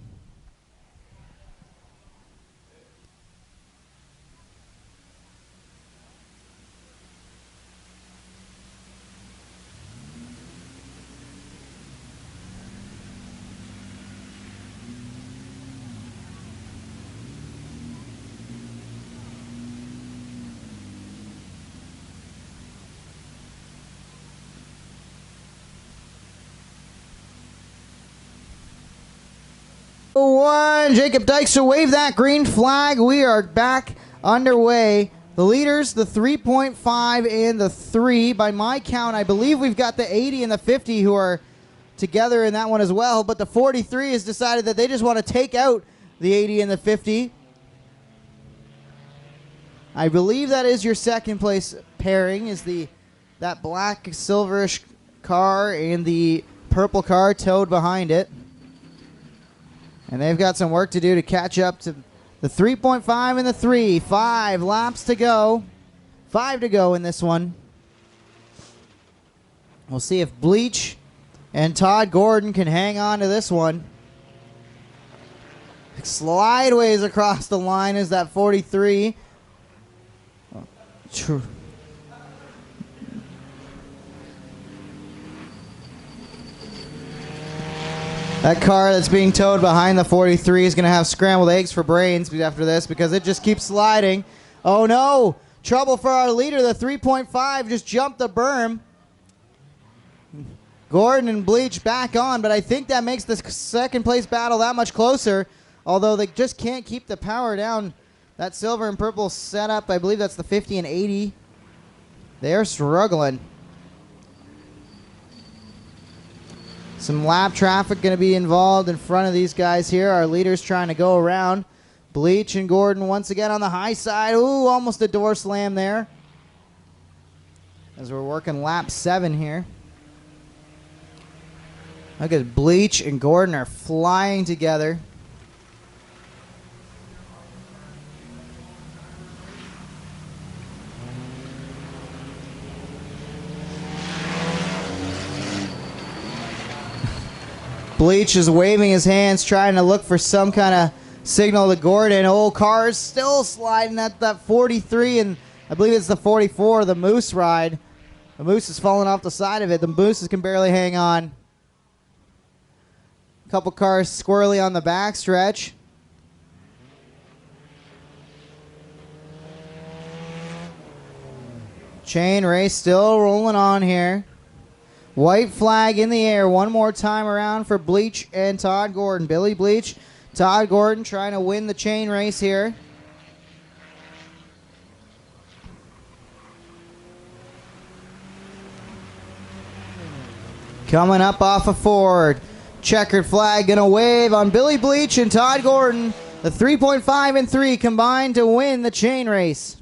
One. Jacob Dykstra wave that green flag. We are back underway. The leaders, the 3.5 and the 3. By my count, I believe we've got the 80 and the 50 who are together in that one as well. But the 43 has decided that they just want to take out the 80 and the 50. I believe that is your second place pairing, is that black silverish car and the purple car towed behind it. And they've got some work to do to catch up to the 3.5 and the 3. 5 laps to go. 5 to go in this one. We'll see if Bleach and Todd Gordon can hang on to this one. Slideways across the line is that 43. True. That car that's being towed behind the 43 is going to have scrambled eggs for brains after this because it just keeps sliding. Oh no! Trouble for our leader. The 3.5 just jumped the berm. Gordon and Bleach back on, but I think that makes the second place battle that much closer. although they just can't keep the power down. That silver and purple setup, I believe that's the 50 and 80. They're struggling. Some lap traffic going to be involved in front of these guys here. Our leaders trying to go around. Bleach and Gordon once again on the high side. Ooh, almost a door slam there. As we're working lap 7 here. Look at Bleach and Gordon are flying together. Bleach is waving his hands, trying to look for some kind of signal to Gordon. Old cars still sliding at that 43, and I believe it's the 44, the Moose ride. The Moose is falling off the side of it. The Mooses can barely hang on. A couple cars squirrely on the backstretch. Chain race still rolling on here. White flag in the air one more time around for Bleach and Todd Gordon. Billy Bleach, Todd Gordon trying to win the chain race here. Coming up off of Ford. Checkered flag going to wave on Billy Bleach and Todd Gordon. The 3.5 and 3 combined to win the chain race.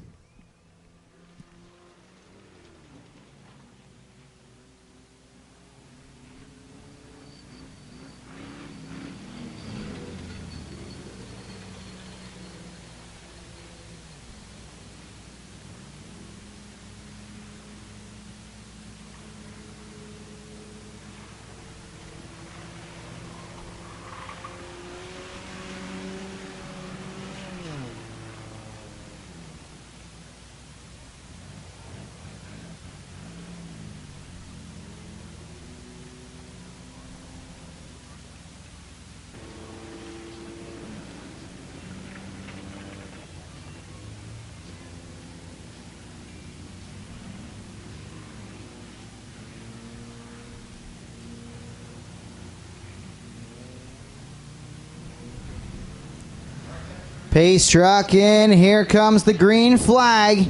Pace truck in. Here comes the green flag.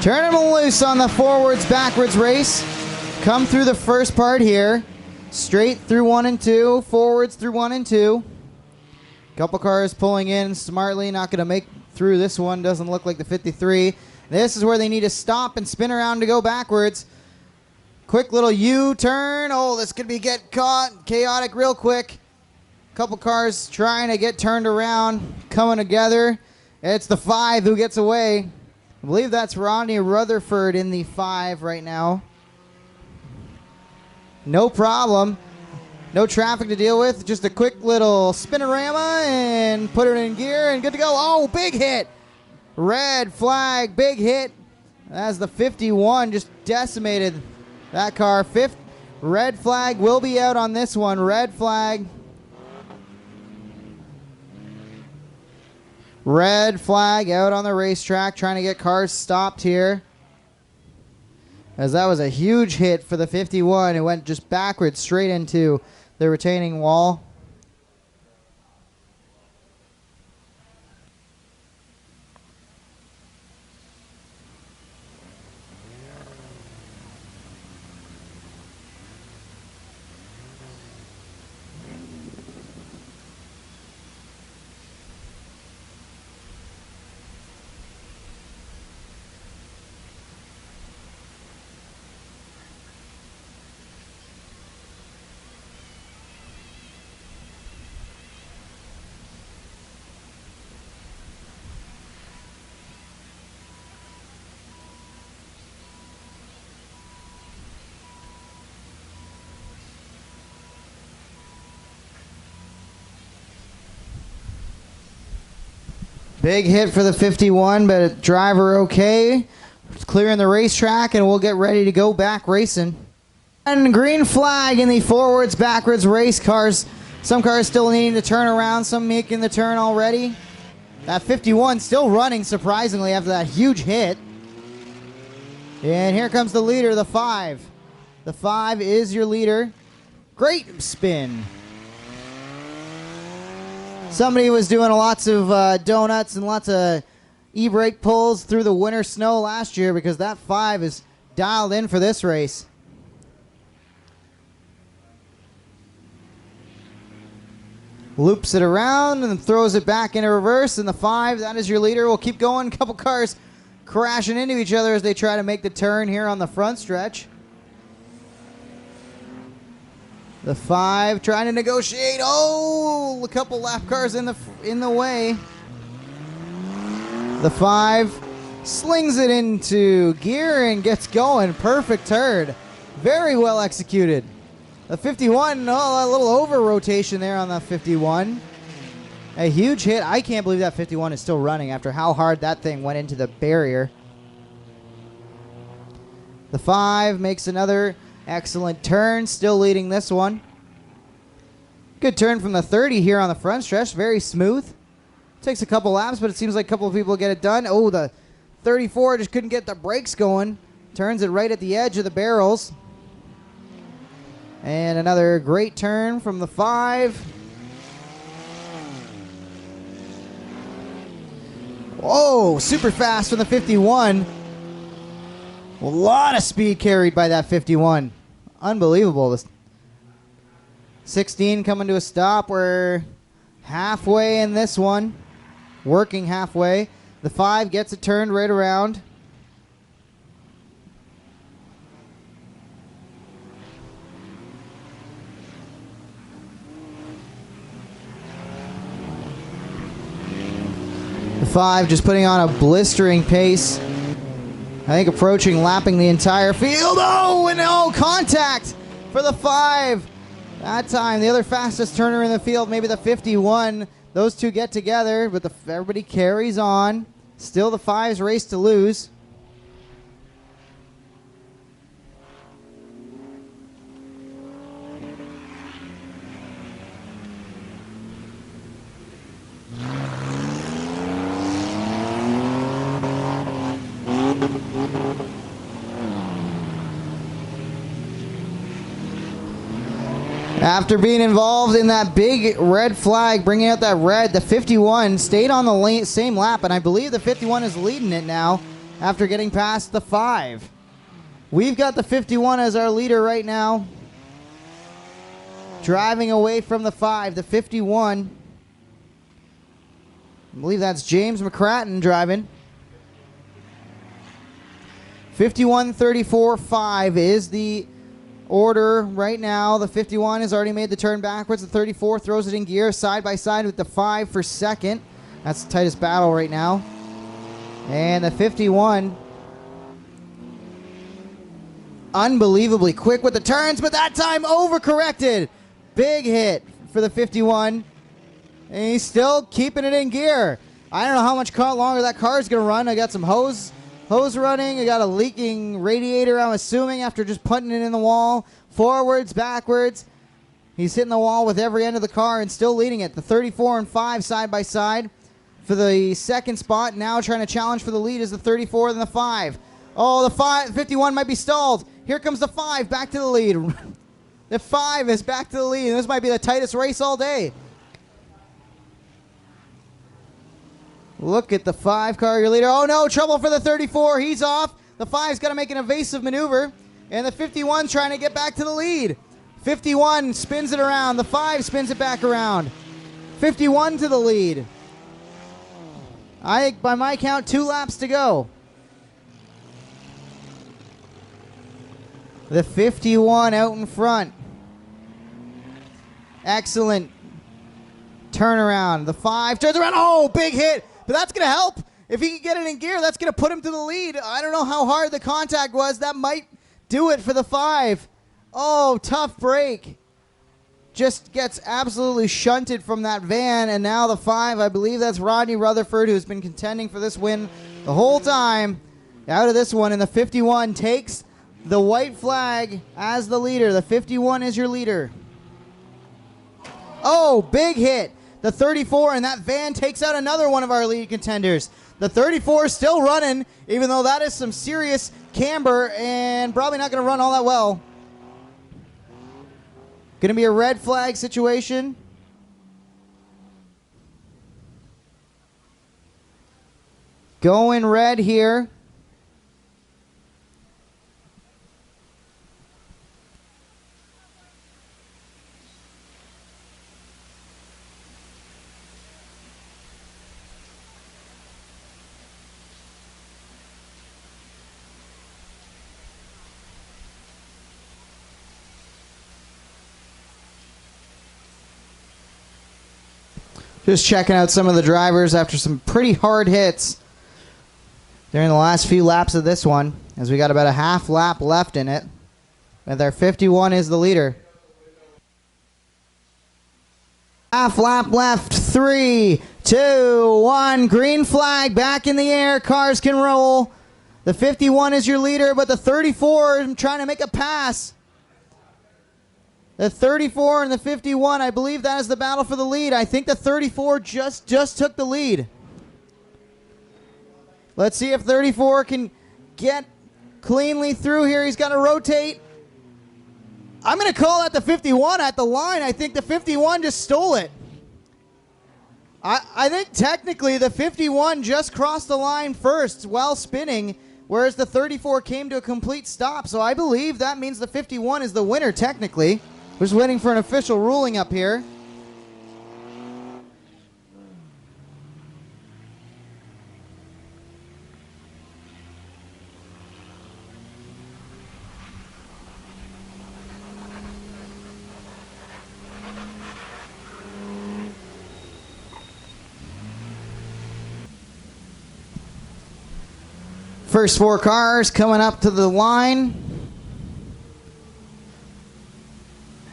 Turn them loose on the forwards-backwards race. Come through the first part here. Straight through 1 and 2. Forwards through 1 and 2. Couple cars pulling in smartly. Not going to make through this one. Doesn't look like the 53. This is where they need to stop and spin around to go backwards. Quick little U-turn. Oh, this could be get caught. Chaotic real quick. Couple cars trying to get turned around, coming together. It's the 5 who gets away. I believe that's Rodney Rutherford in the 5 right now. No problem. No traffic to deal with. Just a quick little spinorama and put it in gear and good to go. Oh, big hit. Red flag, big hit. As the 51 just decimated that car. Red flag will be out on this one. Red flag. Red flag out on the racetrack, trying to get cars stopped here. As that was a huge hit for the 51. It went just backwards straight into the retaining wall. Big hit for the 51, but driver okay. Clearing the racetrack, and we'll get ready to go back racing. And green flag in the forwards, backwards race cars. Some cars still needing to turn around, some making the turn already. That 51 still running, surprisingly, after that huge hit. And here comes the leader, the 5. The 5 is your leader. Great spin. Somebody was doing lots of donuts and lots of e-brake pulls through the winter snow last year because that 5 is dialed in for this race. Loops it around and throws it back into reverse, and the 5, that is your leader, will keep going. A couple cars crashing into each other as they try to make the turn here on the front stretch. The 5 trying to negotiate. Oh, a couple lap cars in the way. The 5 slings it into gear and gets going. Perfect turn. Very well executed. The 51, oh, a little over rotation there on the 51. A huge hit. I can't believe that 51 is still running after how hard that thing went into the barrier. The 5 makes another excellent turn, still leading this one. Good turn from the 30 here on the front stretch. Very smooth. Takes a couple laps, but it seems like a couple of people get it done. Oh, the 34 just couldn't get the brakes going. Turns it right at the edge of the barrels. And another great turn from the 5. Whoa, super fast from the 51. A lot of speed carried by that 51. Unbelievable. This 16 coming to a stop. We're halfway in this one. Working halfway. The 5 gets it turned right around. The 5 just putting on a blistering pace. I think approaching, lapping the entire field. Oh, and no contact for the 5. That time, the other fastest turner in the field, maybe the 51. Those two get together, but everybody carries on. Still the 5's race to lose. After being involved in that big red flag, bringing out that red, the 51 stayed on the same lap, and I believe the 51 is leading it now after getting past the 5. We've got the 51 as our leader right now, driving away from the 5. The 51, I believe that's James McCratton driving. 51-34-5 is the order right now. The 51 has already made the turn backwards. The 34 throws it in gear side by side with the 5 for second. That's the tightest battle right now. And the 51, unbelievably quick with the turns, but that time overcorrected. Big hit for the 51. And he's still keeping it in gear. I don't know how much longer that car is going to run. I got some hose running. I got a leaking radiator, I'm assuming, after just putting it in the wall. Forwards, backwards. He's hitting the wall with every end of the car and still leading it. The 34 and 5 side by side for the second spot. Now trying to challenge for the lead is the 34 and the 5. Oh, the 51 might be stalled. Here comes the 5 back to the lead. The 5 is back to the lead. This might be the tightest race all day. Look at the 5 car, your leader. Oh no, trouble for the 34. He's off. The 5's got to make an evasive maneuver. And the 51's trying to get back to the lead. 51 spins it around. The 5 spins it back around. 51 to the lead. I think by my count, 2 laps to go. The 51 out in front. Excellent turnaround. The 5 turns around. Oh, big hit. But that's going to help. If he can get it in gear, that's going to put him to the lead. I don't know how hard the contact was. That might do it for the 5. Oh, tough break. Just gets absolutely shunted from that van. And now the 5, I believe that's Rodney Rutherford, who's been contending for this win the whole time, out of this one. And the 51 takes the white flag as the leader. The 51 is your leader. Oh, big hit. The 34, and that van takes out another one of our lead contenders. The 34 is still running, even though that is some serious camber and probably not going to run all that well. Going to be a red flag situation. going red here. Just checking out some of the drivers after some pretty hard hits during the last few laps of this one, as we got about a half lap left in it. And their 51 is the leader. Half lap left. 3, 2, 1. Green flag back in the air. Cars can roll. The 51 is your leader, but the 34 is trying to make a pass. The 34 and the 51, I believe that is the battle for the lead. I think the 34 just took the lead. Let's see if 34 can get cleanly through here. He's got to rotate. I'm going to call that the 51 at the line. I think the 51 just stole it. I think technically the 51 just crossed the line first while spinning, whereas the 34 came to a complete stop. So I believe that means the 51 is the winner technically. We're just waiting for an official ruling up here. First 4 cars coming up to the line.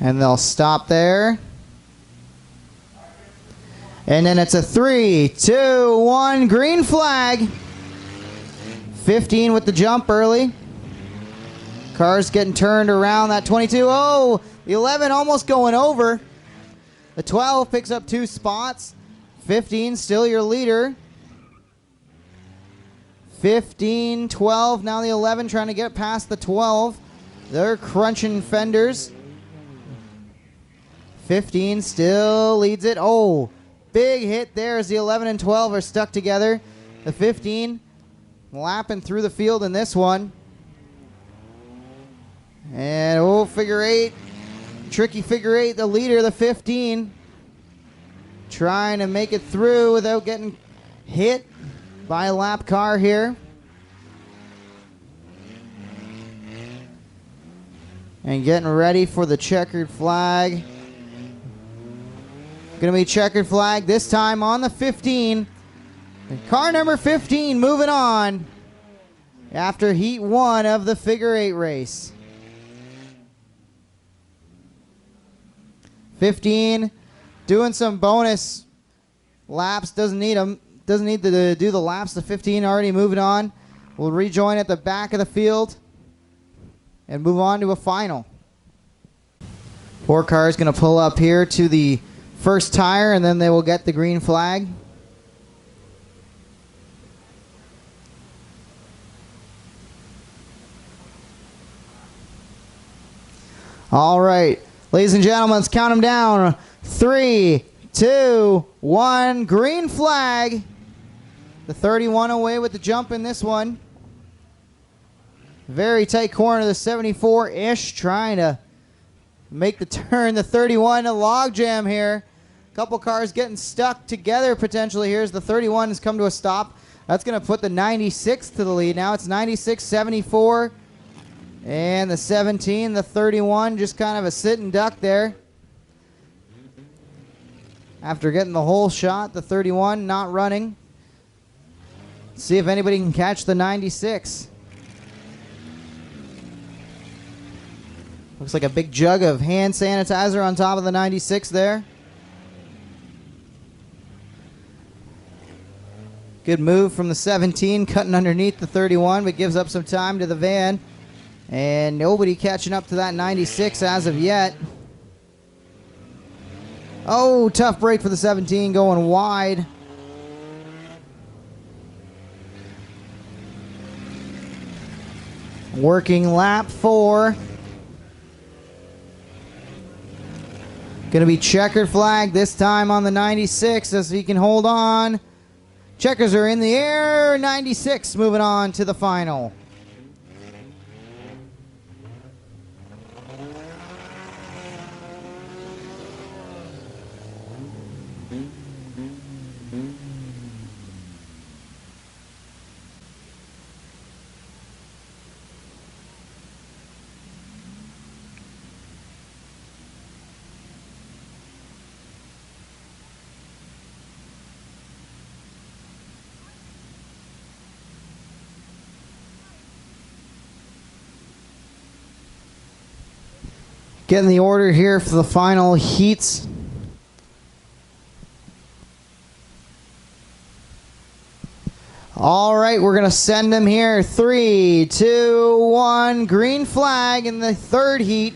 And they'll stop there. And then it's a 3, 2, 1, green flag. 15 with the jump early. Cars getting turned around. That 22, oh, the 11 almost going over. The 12 picks up 2 spots. 15 still your leader. 15, 12, now the 11 trying to get past the 12. They're crunching fenders. 15 still leads it. Oh, big hit there as the 11 and 12 are stuck together. The 15 lapping through the field in this one. And, oh, figure 8. Tricky figure 8, the leader, the 15. Trying to make it through without getting hit by a lap car here. And getting ready for the checkered flag. Going to be checkered flag this time on the 15. And car number 15 moving on after heat 1 of the figure 8 race. 15 doing some bonus laps. Doesn't need them. Doesn't need to do the laps. The 15 already moving on. We'll rejoin at the back of the field and move on to a final. 4 cars going to pull up here to the first tire, and then they will get the green flag. All right, ladies and gentlemen, let's count them down. 3, 2, 1, green flag. The 31 away with the jump in this one. Very tight corner, the 74-ish trying to make the turn. The 31, a log jam here. Couple cars getting stuck together potentially here as the 31 has come to a stop. That's going to put the 96 to the lead. Now it's 96, 74, and the 17, the 31, just kind of a sitting duck there. After getting the whole shot, the 31 not running. See if anybody can catch the 96. Looks like a big jug of hand sanitizer on top of the 96 there. Good move from the 17, cutting underneath the 31, but gives up some time to the van. And nobody catching up to that 96 as of yet. Oh, tough break for the 17, going wide. Working lap 4. Going to be checkered flag this time on the 96 as he can hold on. Checkers are in the air. 96 moving on to the final. Getting the order here for the final heats. All right, we're going to send them here. 3, 2, 1. Green flag in the third heat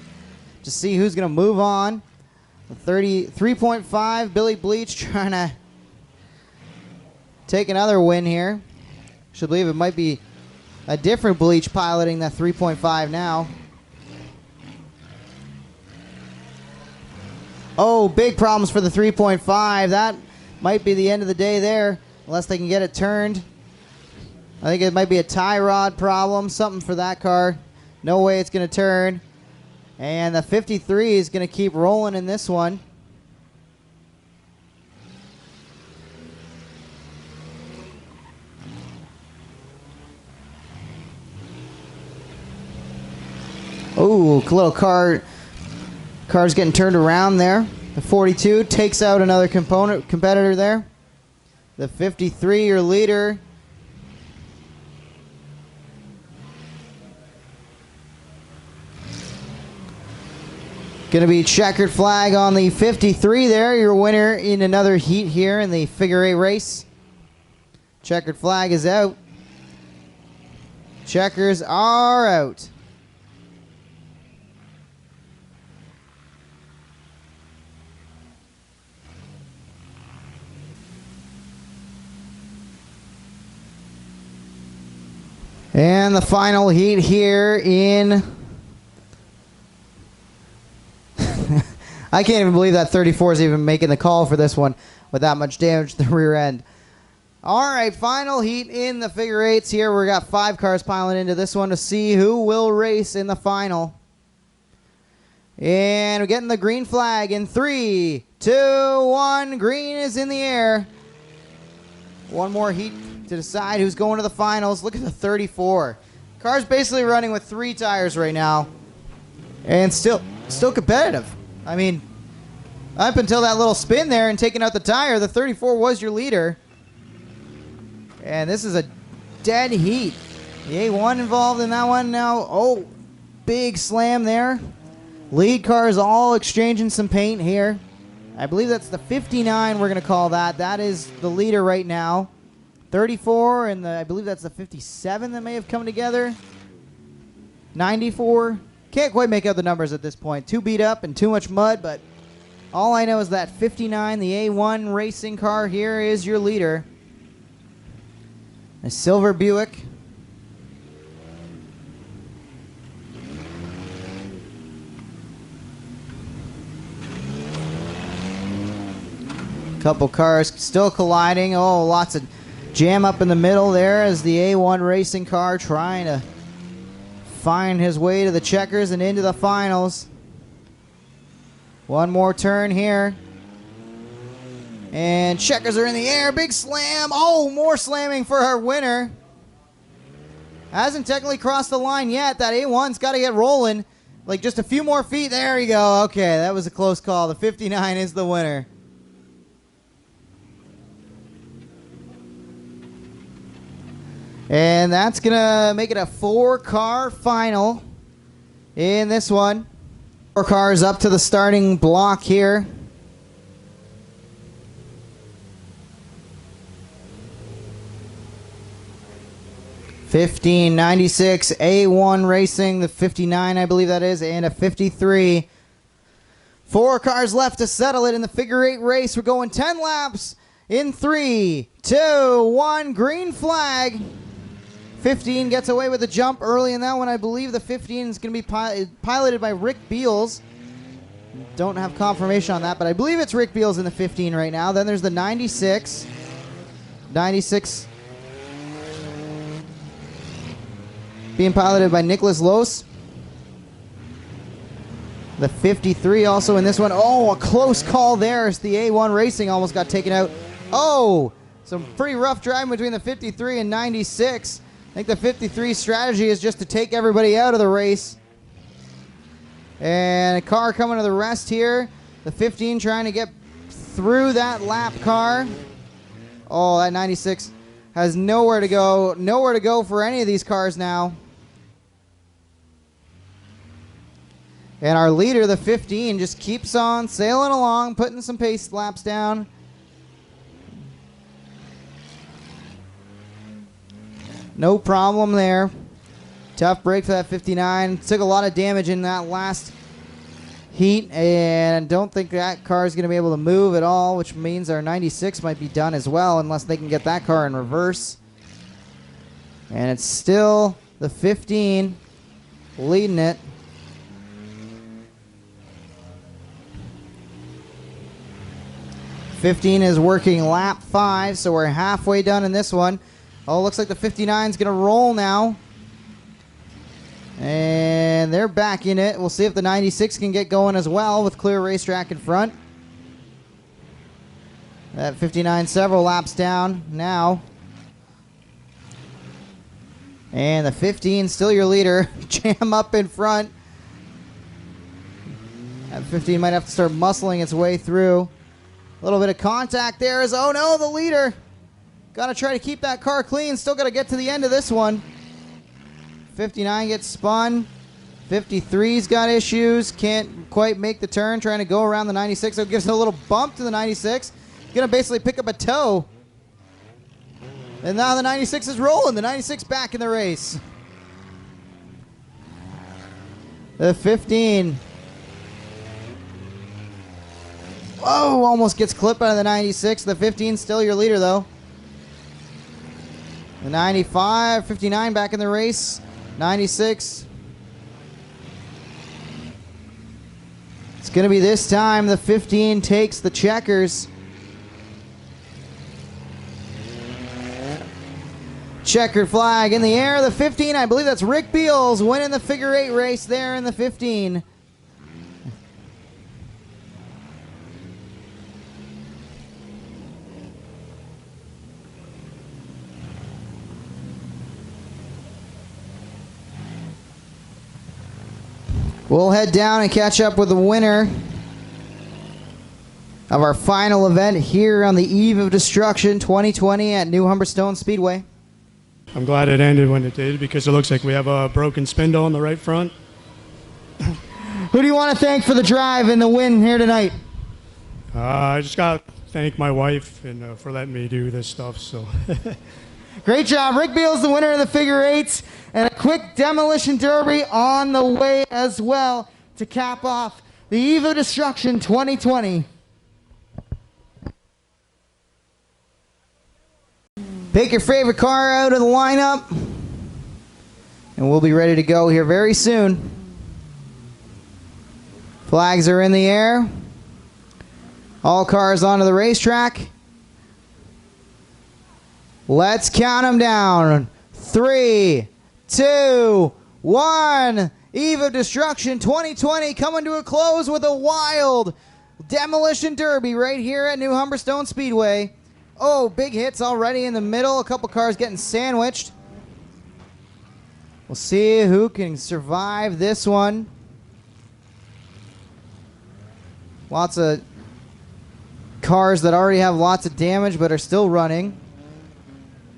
to see who's going to move on. The 33.5, Billy Bleach trying to take another win here. Should believe it might be a different Bleach piloting that 3.5 now. Oh, big problems for the 3.5. That might be the end of the day there, unless they can get it turned. I think it might be a tie rod problem, something for that car. No way it's going to turn. And the 53 is going to keep rolling in this one. Oh, little car's getting turned around there. The 42 takes out another competitor there. The 53, your leader. Going to be checkered flag on the 53 there. Your winner in another heat here in the figure 8 race. Checkered flag is out. Checkers are out. And the final heat here in... I can't even believe that 34 is even making the call for this one with that much damage to the rear end. All right, final heat in the figure 8s here. We got 5 cars piling into this one to see who will race in the final. And we're getting the green flag in 3, 2, 1. Green is in the air. One more heat to decide who's going to the finals. Look at the 34. Car's basically running with 3 tires right now. And still competitive. I mean, up until that little spin there and taking out the tire, the 34 was your leader. And this is a dead heat. The A1 involved in that one now. Oh, big slam there. Lead cars all exchanging some paint here. I believe that's the 59 we're going to call that. That is the leader right now. 34 and I believe that's the 57 that may have come together. 94. Can't quite make out the numbers at this point. Too beat up and too much mud, but all I know is that 59, the A1 racing car here, is your leader. A silver Buick. Couple cars still colliding. Oh, lots of jam up in the middle there as the A1 racing car trying to find his way to the checkers and into the finals. One more turn here. And checkers are in the air. Big slam. Oh, more slamming for our winner. Hasn't technically crossed the line yet. That A1's got to get rolling. Like just a few more feet. There you go. Okay, that was a close call. The 59 is the winner. And that's going to make it a 4-car final in this one. 4 cars up to the starting block here. $15.96 A1 Racing, the 59 I believe that is, and a 53. 4 cars left to settle it in the figure 8 race. We're going 10 laps in 3, 2, 1. Green flag. 15 gets away with a jump early in that one. I believe the 15 is going to be piloted by Rick Beals. Don't have confirmation on that, but I believe it's Rick Beals in the 15 right now. Then there's the 96. 96 being piloted by Nicholas Los. The 53 also in this one. Oh, a close call there as the A1 Racing almost got taken out. Oh, some pretty rough driving between the 53 and 96. I think the 53 strategy is just to take everybody out of the race. And a car coming to the rest here. The 15 trying to get through that lap car. Oh, that 96 has nowhere to go. Nowhere to go for any of these cars now. And our leader, the 15, just keeps on sailing along, putting some pace laps down. No problem there. Tough break for that 59. Took a lot of damage in that last heat, and I don't think that car is going to be able to move at all, which means our 96 might be done as well unless they can get that car in reverse. And it's still the 15 leading it. '15 is working lap 5, so we're halfway done in this one. Oh, looks like the 59 is going to roll now. And they're back in it. We'll see if the 96 can get going as well with clear racetrack in front. That 59 several laps down now. And the 15 still your leader. Jam up in front. That 15 might have to start muscling its way through. A little bit of contact there is, oh no, the leader. Got to try to keep that car clean. Still got to get to the end of this one. 59 gets spun. 53's got issues. Can't quite make the turn. Trying to go around the 96. So it gives it a little bump to the 96. Going to basically pick up a toe. And now the 96 is rolling. The 96 back in the race. The 15. Oh, almost gets clipped out of the 96. The 15 still your leader, though. The 95, 59 back in the race. 96. It's going to be this time the 15 takes the checkers. Checkered flag in the air. The 15, I believe that's Rick Beals winning the figure 8 race there in the 15. We'll head down and catch up with the winner of our final event here on the Eve of Destruction 2020 at New Humberstone Speedway. I'm glad it ended when it did because it looks like we have a broken spindle on the right front. Who do you want to thank for the drive and the win here tonight? I just got to thank my wife and for letting me do this stuff. So. Great job. Rick Beals, the winner of the figure 8s, and a quick demolition derby on the way as well to cap off the Eve of Destruction 2020. Pick your favorite car out of the lineup, and we'll be ready to go here very soon. Flags are in the air. All cars onto the racetrack. Let's count them down. 3, 2, 1. Eve of Destruction 2020 coming to a close with a wild demolition derby right here at New Humberstone Speedway. Oh, big hits already in the middle. A couple cars getting sandwiched. We'll see who can survive this one. Lots of cars that already have lots of damage but are still running.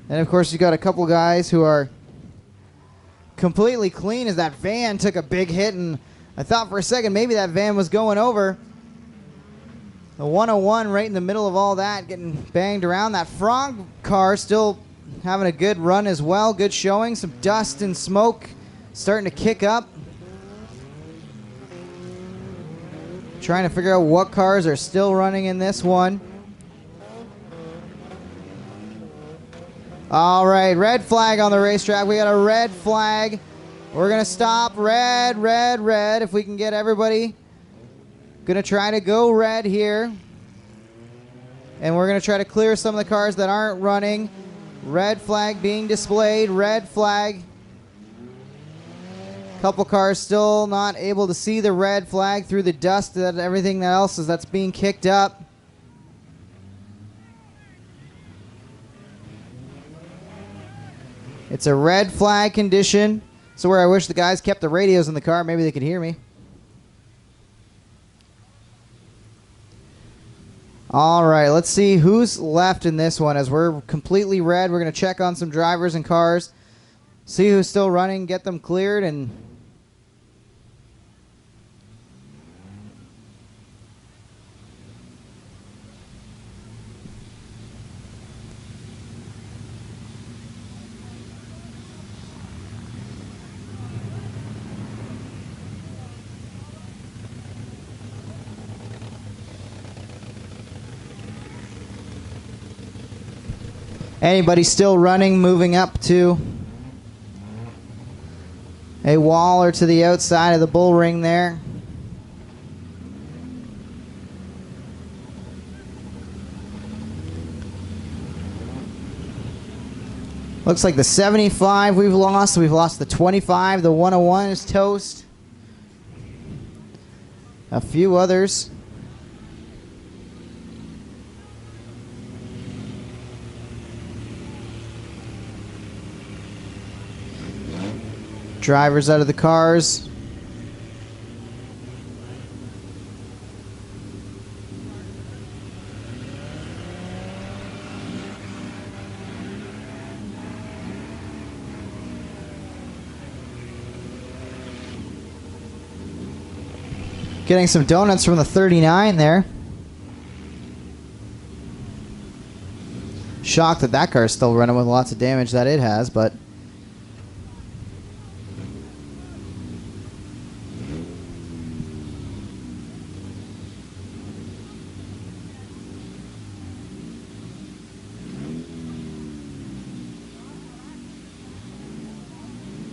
And of course, you got a couple guys who are completely clean as that van took a big hit, and I thought for a second maybe that van was going over. The 101 right in the middle of all that, getting banged around. That Frog car still having a good run as well. Good showing. Some dust and smoke starting to kick up. Trying to figure out what cars are still running in this one. All right, red flag on the racetrack. We got a red flag. We're going to stop. Red, red, red. If we can get everybody. Going to try to go red here. And we're going to try to clear some of the cars that aren't running. Red flag being displayed. Red flag. Couple cars still not able to see the red flag through the dust and everything else that's being kicked up. It's a red flag condition. So where I wish the guys kept the radios in the car. Maybe they could hear me. All right, let's see who's left in this one. As we're completely red, we're going to check on some drivers and cars, see who's still running, get them cleared, and anybody still running, moving up to a wall or to the outside of the bull ring there. Looks like the 75 we've lost. We've lost the 25. The 101 is toast. A few others. Drivers out of the cars. Getting some donuts from the 39 there. Shocked that that car is still running with lots of damage that it has, but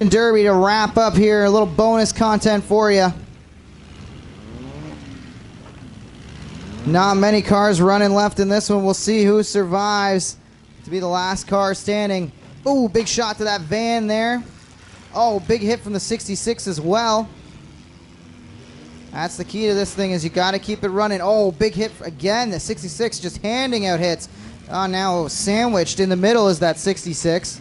Derby to wrap up here. A little bonus content for you. Not many cars running left in this one. We'll see who survives to be the last car standing. Ooh, big shot to that van there. Oh, big hit from the 66 as well. That's the key to this thing, is you got to keep it running. Oh, big hit again. The 66 just handing out hits. Oh, now sandwiched in the middle is that 66.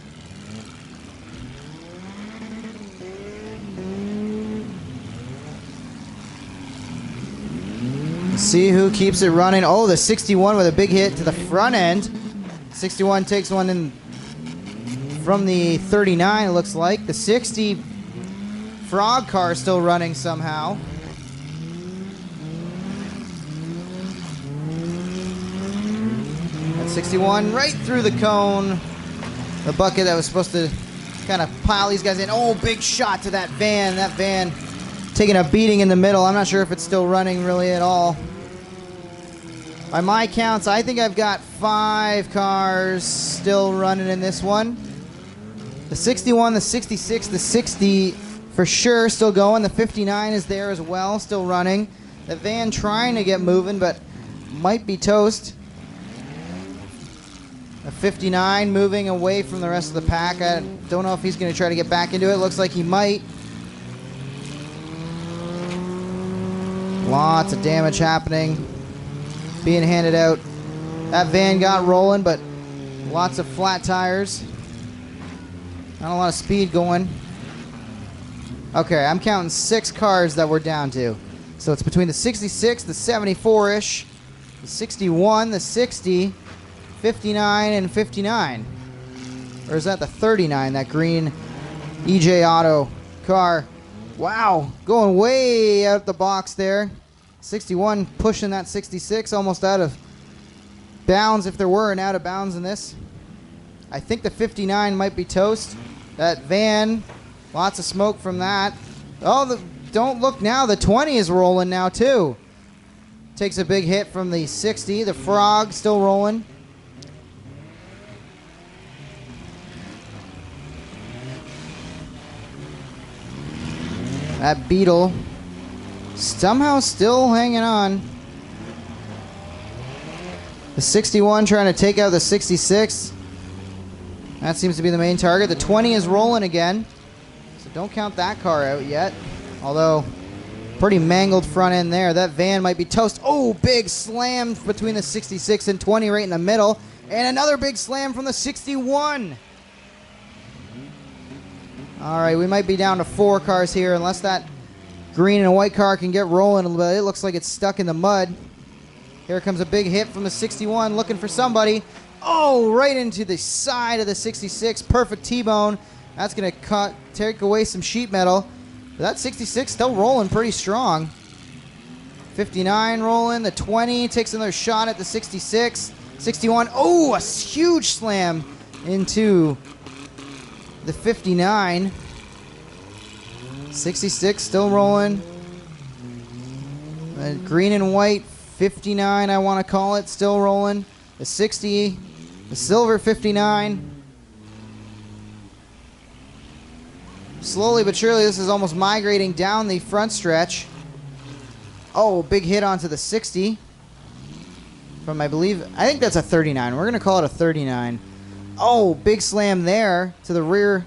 See who keeps it running. Oh, the 61 with a big hit to the front end. 61 takes one in from the 39, it looks like. The 60 frog car still running somehow. That 61 right through the cone. The bucket that was supposed to kind of pile these guys in. Oh, big shot to that van. That van taking a beating in the middle. I'm not sure if it's still running really at all. By my counts, I think I've got 5 cars still running in this one. The 61, the 66, the 60 for sure still going. The 59 is there as well, still running. The van trying to get moving, but might be toast. The 59 moving away from the rest of the pack. I don't know if he's going to try to get back into it. Looks like he might. Lots of damage happening, being handed out. That van got rolling, but lots of flat tires. Not a lot of speed going. Okay, I'm counting 6 cars that we're down to. So it's between the 66, the 74-ish, the 61, the 60, 59, and 59. Or is that the 39, that green EJ Auto car? Wow, going way out the box there. 61 pushing that 66, almost out of bounds if there were an out of bounds in this. I think the 59 might be toast. That van, lots of smoke from that. Oh, don't look now, the 20 is rolling now too. Takes a big hit from the 60. The frog still rolling. That Beetle somehow still hanging on. The 61 trying to take out the 66. That seems to be the main target. The 20 is rolling again. So don't count that car out yet. Although, pretty mangled front end there. That van might be toast. Oh, big slam between the 66 and 20 right in the middle. And another big slam from the 61. All right, we might be down to 4 cars here unless that green and white car can get rolling a little bit. It looks like it's stuck in the mud. Here comes a big hit from the 61 looking for somebody. Oh, right into the side of the 66. Perfect T-bone. That's going to take away some sheet metal. But that 66 still rolling pretty strong. 59 rolling. The 20 takes another shot at the 66. 61. Oh, a huge slam into the 59. 66 still rolling. Green and white. 59, I want to call it, still rolling. The 60. The silver 59. Slowly but surely, this is almost migrating down the front stretch. Oh, big hit onto the 60. From, I think that's a 39. We're going to call it a 39. Oh, big slam there to the rear.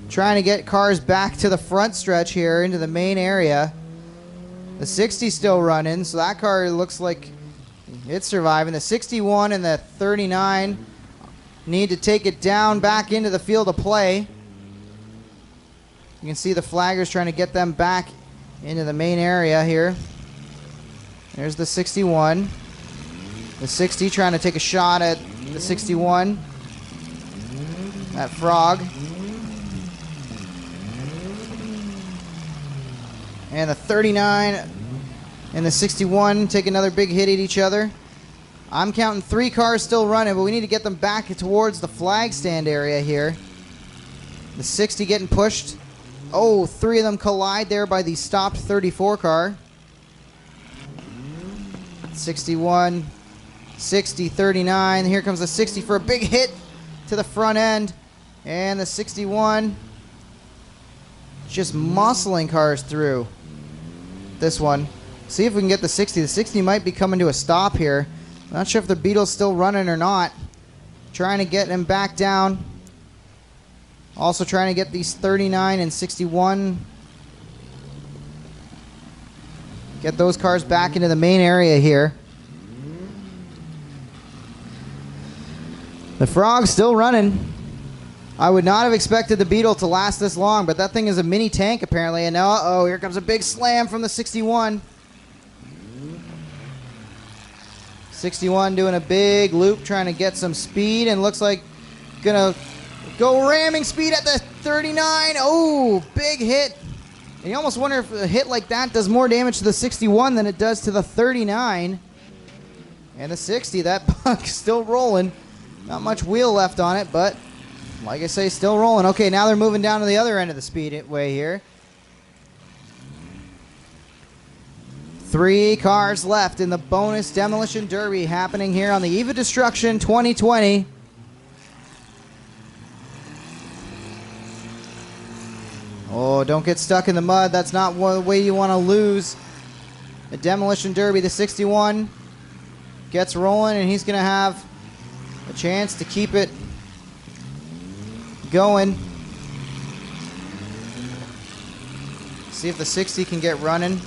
Trying to get cars back to the front stretch here into the main area. The 60 still running, so that car looks like it's surviving. The 61 and the 39 need to take it down back into the field of play. You can see the flaggers trying to get them back into the main area here. There's the 61. The 60 trying to take a shot at the 61. That frog. And the 39 and the 61 take another big hit at each other. I'm counting 3 cars still running, but we need to get them back towards the flag stand area here. The 60 getting pushed. Oh, 3 of them collide there by the stopped 34 car. 61, 60, 39. Here comes the 60 for a big hit to the front end. And the 61 just muscling cars through this one. See if we can get the 60. The 60 might be coming to a stop here. Not sure if the Beetle's still running or not. Trying to get him back down. Also trying to get these 39 and 61. Get those cars back into the main area here. The Frog's still running. I would not have expected the Beetle to last this long, but that thing is a mini tank apparently. And now, uh-oh, here comes a big slam from the 61. 61 doing a big loop, trying to get some speed, and looks like gonna go ramming speed at the 39. Oh, big hit. And you almost wonder if a hit like that does more damage to the 61 than it does to the 39. And the 60, that puck still rolling. Not much wheel left on it, but like I say, still rolling. Okay, now they're moving down to the other end of the speedway here. 3 cars left in the bonus Demolition Derby happening here on the Eve of Destruction 2020. Oh, don't get stuck in the mud. That's not the way you want to lose. The Demolition Derby, the 61 gets rolling, and he's going to have a chance to keep it going. See if the 60 can get running.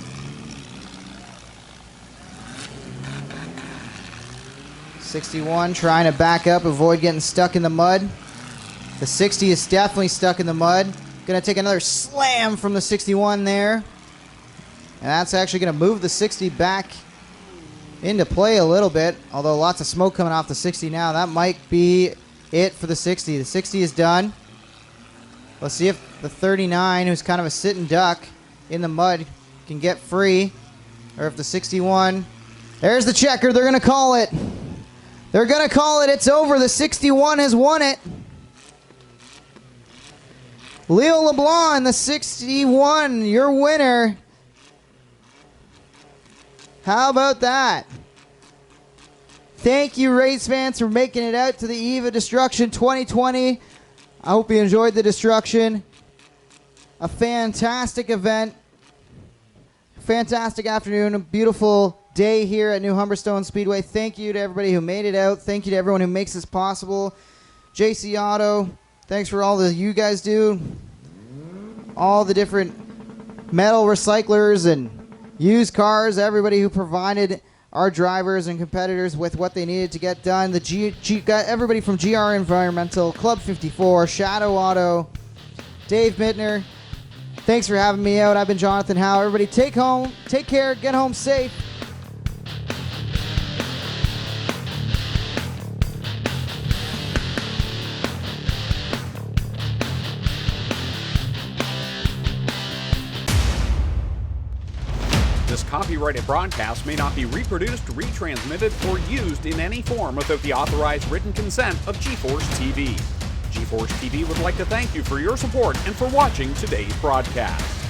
61 trying to back up, avoid getting stuck in the mud. The 60 is definitely stuck in the mud. Going to take another slam from the 61 there. And that's actually going to move the 60 back into play a little bit. Although lots of smoke coming off the 60 now. That might be it for the 60. The 60 is done. Let's see if the 39, who's kind of a sitting duck in the mud, can get free. Or if the 61... There's the checker. They're going to call it. They're going to call it. It's over. The 61 has won it. Leo LeBlanc, the 61, your winner. How about that? Thank you, race fans, for making it out to the Eve of Destruction 2020. I hope you enjoyed the destruction. A fantastic event. Fantastic afternoon. A beautiful day here at New Humberstone Speedway. Thank you to everybody who made it out. Thank you to everyone who makes this possible. JC Auto, thanks for all that you guys do. All the different metal recyclers and used cars, everybody who provided our drivers and competitors with what they needed to get done. Everybody from GR Environmental, Club 54, Shadow Auto, Dave Mittner. Thanks for having me out. I've been Jonathan Howe. Everybody take care, get home safe. This copyrighted broadcast may not be reproduced, retransmitted, or used in any form without the authorized written consent of GForceTV. GForceTV would like to thank you for your support and for watching today's broadcast.